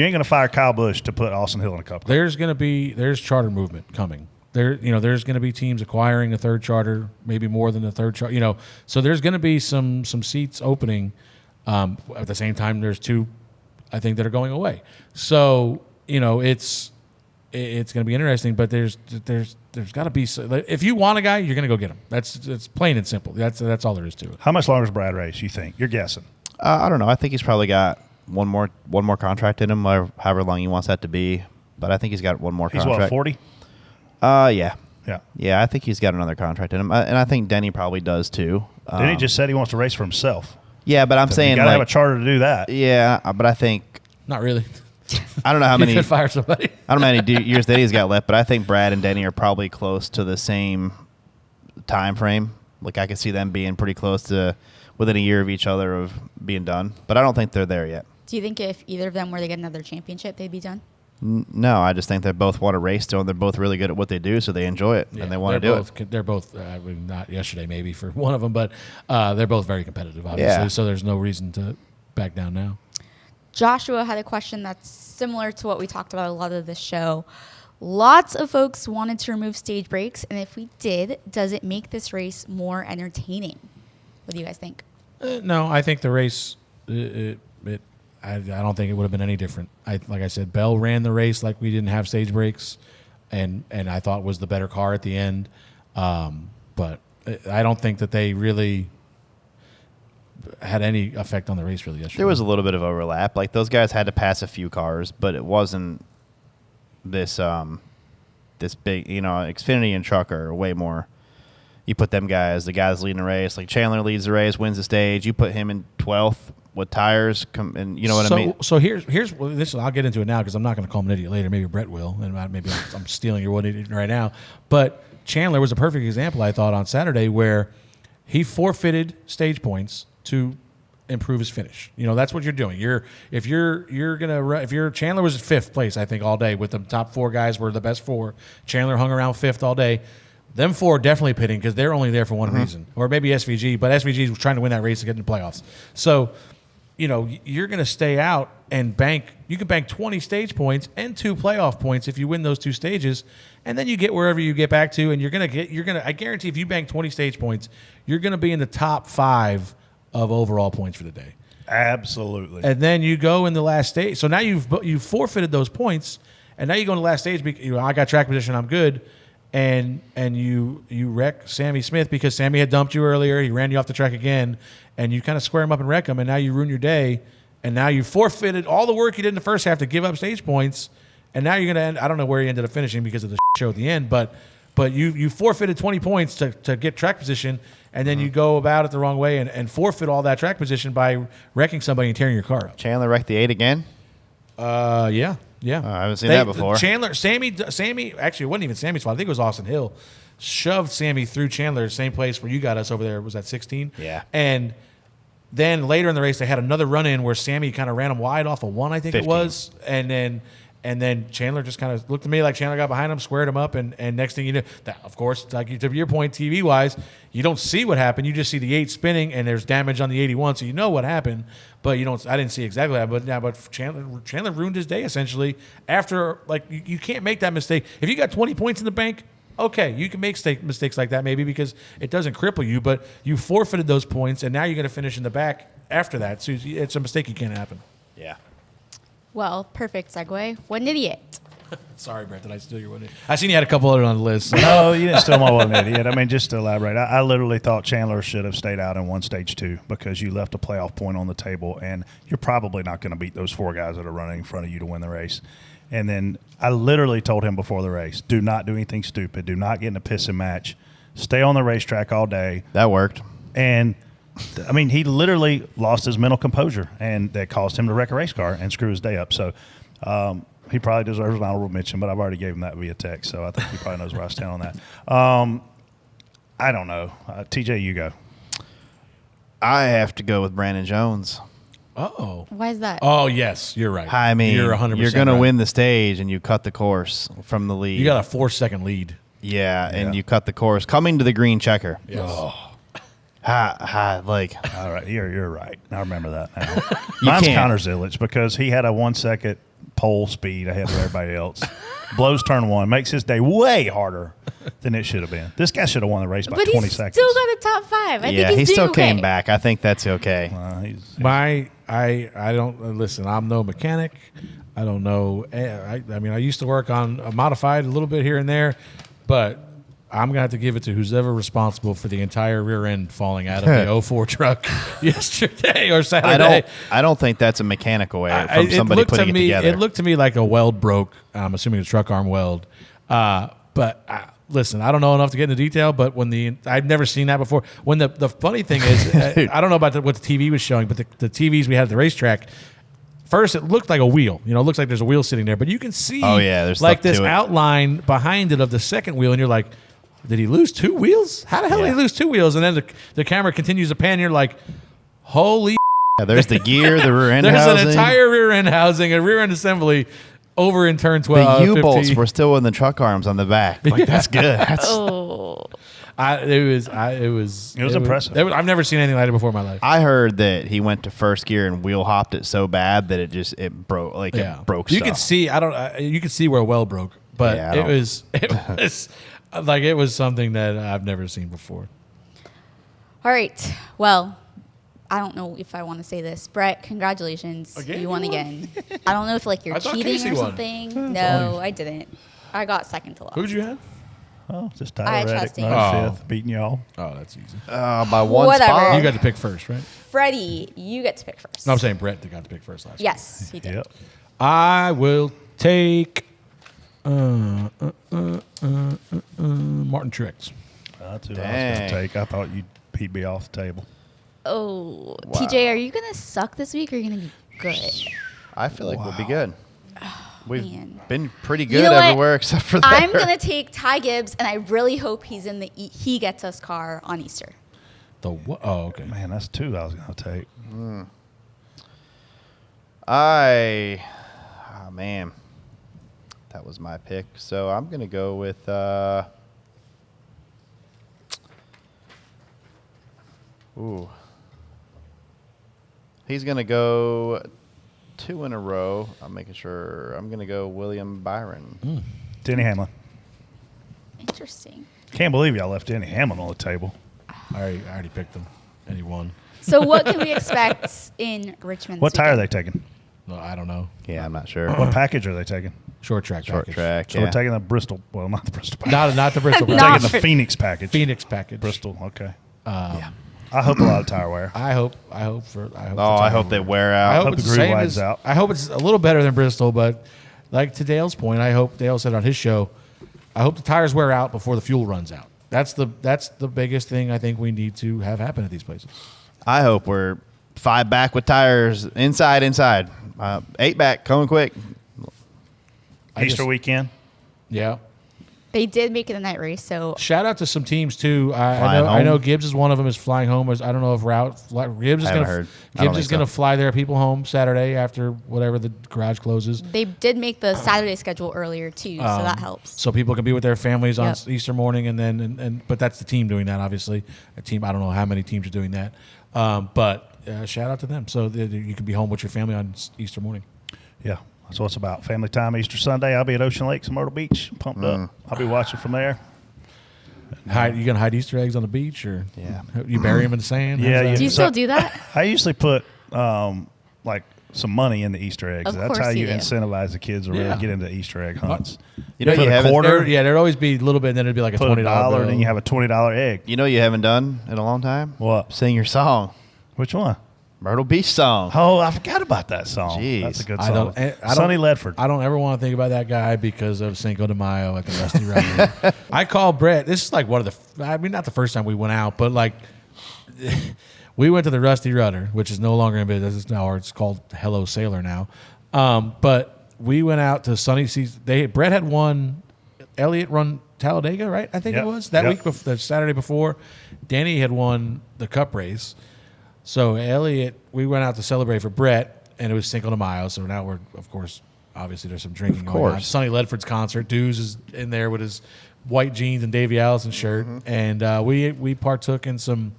ain't going to fire Kyle Busch to put Austin Hill in a Cup car. There's charter movement coming. There's going to be teams acquiring a third charter, maybe more than a third charter. So there's going to be some seats opening. At the same time, there's two, I think, that are going away. So it's going to be interesting. But there's got to be. If you want a guy, you're going to go get him. It's plain and simple. That's all there is to it. How much longer is Brad race? You think? You're guessing. I don't know. I think he's probably got one more contract in him, or however long he wants that to be. But I think he's got one more contract. He's what, 40? Yeah. Yeah. I think he's got another contract in him, and I think Denny probably does too. Denny just said he wants to race for himself. Yeah, but I'm saying you gotta have a charter to do that. Yeah, but I think not really. I don't know how many. You could fire somebody. I don't know how many years Denny's got left, but I think Brad and Denny are probably close to the same time frame. Like I could see them being pretty close to within a year of each other of being done, but I don't think they're there yet. Do you think if either of them were to get another championship, they'd be done? No, I just think they both want to race still, and they're both really good at what they do, so they enjoy it, and they want to do it. They're both, not yesterday maybe for one of them, but they're both very competitive, obviously, so there's no reason to back down now. Joshua had a question that's similar to what we talked about a lot of this show. Lots of folks wanted to remove stage breaks, and if we did, does it make this race more entertaining? What do you guys think? No, I think the race, I don't think it would have been any different. Like I said, Bell ran the race like we didn't have stage breaks, and I thought was the better car at the end. But I don't think that they really had any effect on the race really yesterday. There was a little bit of overlap. Like those guys had to pass a few cars, but it wasn't this big. Xfinity and Truck are way more. You put the guys leading the race. Like Chandler leads the race, wins the stage. You put him in 12th. With tires, and you know what I mean. So here's this. I'll get into it now because I'm not going to call him an idiot later. Maybe Brett will, and maybe I'm stealing your one idiot right now. But Chandler was a perfect example, I thought, on Saturday where he forfeited stage points to improve his finish. That's what you're doing. If Chandler was at fifth place, I think all day with the top four guys were the best four. Chandler hung around fifth all day. Them four are definitely pitting because they're only there for one reason, or maybe SVG. But SVG was trying to win that race to get in the playoffs. So. You're going to stay out and bank. You can bank 20 stage points and 2 playoff points if you win those 2 stages, and then you get wherever you get back to, and I guarantee if you bank 20 stage points, you're going to be in the top 5 of overall points for the day. Absolutely. And then you go in the last stage. So now you've forfeited those points, and now you go in the last stage. I got track position. I'm good. And you wreck Sammy Smith because Sammy had dumped you earlier. He ran you off the track again, and you kind of square him up and wreck him, and now you ruin your day, and now you forfeited all the work you did in the first half to give up stage points, and now you're going to end – I don't know where you ended up finishing because of the show at the end, but you forfeited 20 points to get track position, and then you go about it the wrong way and forfeit all that track position by wrecking somebody and tearing your car up. Chandler wrecked the 8 again? Yeah. Yeah, I haven't seen that before. Sammy. Actually, it wasn't even Sammy's fault. I think it was Austin Hill. Shoved Sammy through Chandler, the same place where you got us over there. Was that 16? Yeah. And then later in the race, they had another run in where Sammy kind of ran him wide off of 1, I think 15. it was, and then Chandler just kind of looked at me like Chandler got behind him, squared him up, and next thing you know, that of course, like to your point, TV wise, you don't see what happened. You just see the 8 spinning, and there's damage on the 81, so you know what happened. But you don't. I didn't see exactly that. But Chandler ruined his day essentially. After you can't make that mistake. If you got 20 points in the bank, okay, you can make mistakes like that maybe because it doesn't cripple you. But you forfeited those points, and now you're going to finish in the back after that. So it's a mistake you can't happen. Yeah. Well, perfect segue. What an idiot. Sorry, Brett, did I steal your one? I seen you had a couple other on the list. So. No, you didn't steal my one idiot. I mean, just to elaborate, I literally thought Chandler should have stayed out and won stage 2 because you left a playoff point on the table, and you're probably not going to beat those 4 guys that are running in front of you to win the race. And then I literally told him before the race, do not do anything stupid. Do not get in a pissing match. Stay on the racetrack all day. That worked. And I mean, he literally lost his mental composure, and that caused him to wreck a race car and screw his day up. So he probably deserves an honorable mention, but I've already gave him that via text, so I think he probably knows where I stand on that. I don't know. TJ, you go. I have to go with Brandon Jones. Oh. Why is that? Oh, yes, you're right. I mean, you're 100% you're going to right. win the stage and you cut the course from the lead. You got a 4-second lead. Yeah, and you cut the course coming to the green checker. Yes. Oh. Like, all right, you're right. I remember that now. You Mine's can't. Connor Zilisch because he had a 1 second pole speed ahead of everybody else. Blows turn one, makes his day way harder than it should have been. This guy should have won the race by But 20 he's seconds. still got a top 5. I think he he's still doing okay. came back. I think that's okay. I don't listen. I'm no mechanic. I don't know. I mean, I used to work on a modified a little bit here and there, but I'm gonna have to give it to who's ever responsible for the entire rear end falling out of the 04 truck yesterday or Saturday. I don't think that's a mechanical error from somebody putting it together. It looked to me like a weld broke. I'm assuming a truck arm weld. Listen, I don't know enough to get into detail, but I've never seen that before. When the funny thing is, I don't know about what the TV was showing, but the TVs we had at the racetrack, first it looked like a wheel. You know, it looks like there's a wheel sitting there, but you can see there's like stuff this to it. outline behind it of the second wheel, and you're like, did he lose 2 wheels? How the hell did he lose 2 wheels? And then the camera continues to pan, and you're like, holy there's the gear, the rear end there's housing. an entire rear end housing, a rear end assembly over in turn 12. The U-bolts 15. were still in the truck arms on the back. Like, that's good. That's, It was impressive. I've never seen anything like it before in my life. I heard that he went to first gear and wheel hopped it so bad that it broke. Like it broke. You stuff. can see. You can see where a well broke, but it was like it was something that I've never seen before. All right. Well, I don't know if I want to say this. Brett, congratulations. Again? You won again. I don't know if like you're I thought cheating Casey or won. something. No, I didn't. I got second to last. Who'd you have? Oh, just I Tyler had Reddick, Chastain. my fifth, beating y'all. Oh, that's easy. By one Whatever. spot. You got to pick first, right? Freddie, you get to pick first. No, I'm saying Brett got to pick first last. Yes, he did. Yep. I will take Martin Truex. That's who I was going Dang. to take. I thought he'd be off the table. Oh, TJ, are you gonna suck this week or are you gonna be good? I feel like we'll be good. We've man. been pretty You good know what? everywhere except for that. I'm gonna take Ty Gibbs, and I really hope he's in the he gets us car on Easter. The what? Oh, okay. Man, that's 2 I was going to take. Man, that was my pick. So I'm gonna go with. He's gonna go 2 in a row. I'm making sure. I'm gonna go William Byron. Denny Hamlin. Interesting. Can't believe y'all left Denny Hamlin on the table. I already picked him, and he won. So what can we expect in Richmond? What this tire are weekend? they taking? No, I don't know. Yeah, I'm not sure. What package are they taking? Short track. Short package. track. So yeah. we're taking the Bristol. Well, not the Bristol package. Not the Bristol. We're package. taking the Phoenix package. Phoenix package. Bristol. Okay. Yeah. I hope a lot of tire wear. I hope. I hope they wear I out. hope the it's the groove same widens as, out. I hope it's a little better than Bristol, but like to Dale's point, I hope Dale said on his show, I hope the tires wear out before the fuel runs out. That's the biggest thing I think we need to have happen at these places. I hope we're 5 back with tires inside. 8 back, coming quick. Easter weekend. Yeah. They did make it a night race, so Shout out to some teams too. I Flying know home? Gibbs is one of them. Is flying home. I don't know if Gibbs is I haven't going heard. I don't Gibbs is think going to so. fly their people home Saturday after whatever the garage closes. they did make the Saturday schedule earlier too, so that helps. So people can be with their families on Yep. Easter morning, and then but that's the team doing that. Obviously, a team. I don't know how many teams are doing that, but shout out to them. So that you can be home with your family on Easter morning. Yeah. That's what it's about. Family time Easter Sunday. I'll be at Ocean Lakes in Myrtle Beach. Pumped up. I'll be watching from there. You gonna hide Easter eggs on the beach, or Yeah. you bury them in the sand? Yeah, How's that? Do you So- still do that? I usually put like some money in the Easter eggs. Of That's course how you you do. incentivize the kids to really Yeah. get into Easter egg hunts. You know put you a haven't. quarter, There'd always be a little bit, and then it'd be like a put $20 $1, bill. and then you have a $20 egg. You know you haven't done in a long time? What? Sing your song. Which one? Myrtle Beach song. Oh, I forgot about that song. Jeez. That's a good I song. don't- Sonny Ledford. I don't ever want to think about that guy because of Cinco de Mayo at the Rusty Rudder. I call Brett. This is like one of the. I mean, not the first time we went out, but like we went to the Rusty Rudder, which is no longer in business now, or it's called Hello Sailor now. But we went out to Sunny Seas. Brett had won. Elliott run Talladega, right? I think Yep. it was that Yep. week, the Saturday before. Danny had won the Cup race. So Elliott, we went out to celebrate for Brett, and it was Cinco de Mayo. So now we're, of course, obviously there's some drinking going on. Sonny Ledford's concert. Dews is in there with his white jeans and Davey Allison shirt, and we partook in some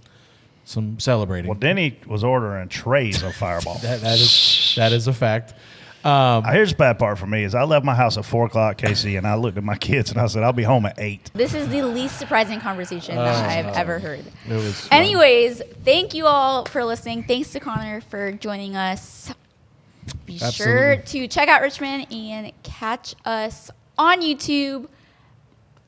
celebrating. Well, Denny was ordering trays of Fireball. that is a fact. Here's the bad part for me is I left my house at 4 o'clock, Casey, and I looked at my kids and I said, I'll be home at 8. This is the least surprising conversation that I've ever heard. It was fun. Anyways, thank you all for listening. Thanks to Connor for joining us. Be sure to check out Richmond and catch us on YouTube.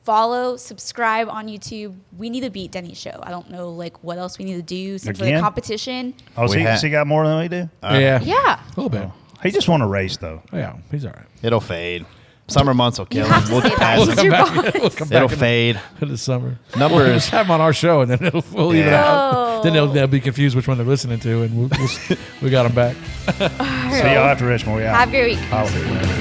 Follow, subscribe on YouTube. We need to beat Denny's show. I don't know what else we need to do for the competition. Oh, has he got more than we do? Yeah. Yeah. A little bit. He just won a race, though. Yeah, he's all right. It'll fade. Summer months will kill You have him. to We'll say just that. pass What's him. your boss? It'll fade. For the summer. Numbers. Have him on our show, and then we'll leave it out. Oh. Then they'll be confused which one they're listening to, and we got them back. See y'all after Richmond. Have a great week.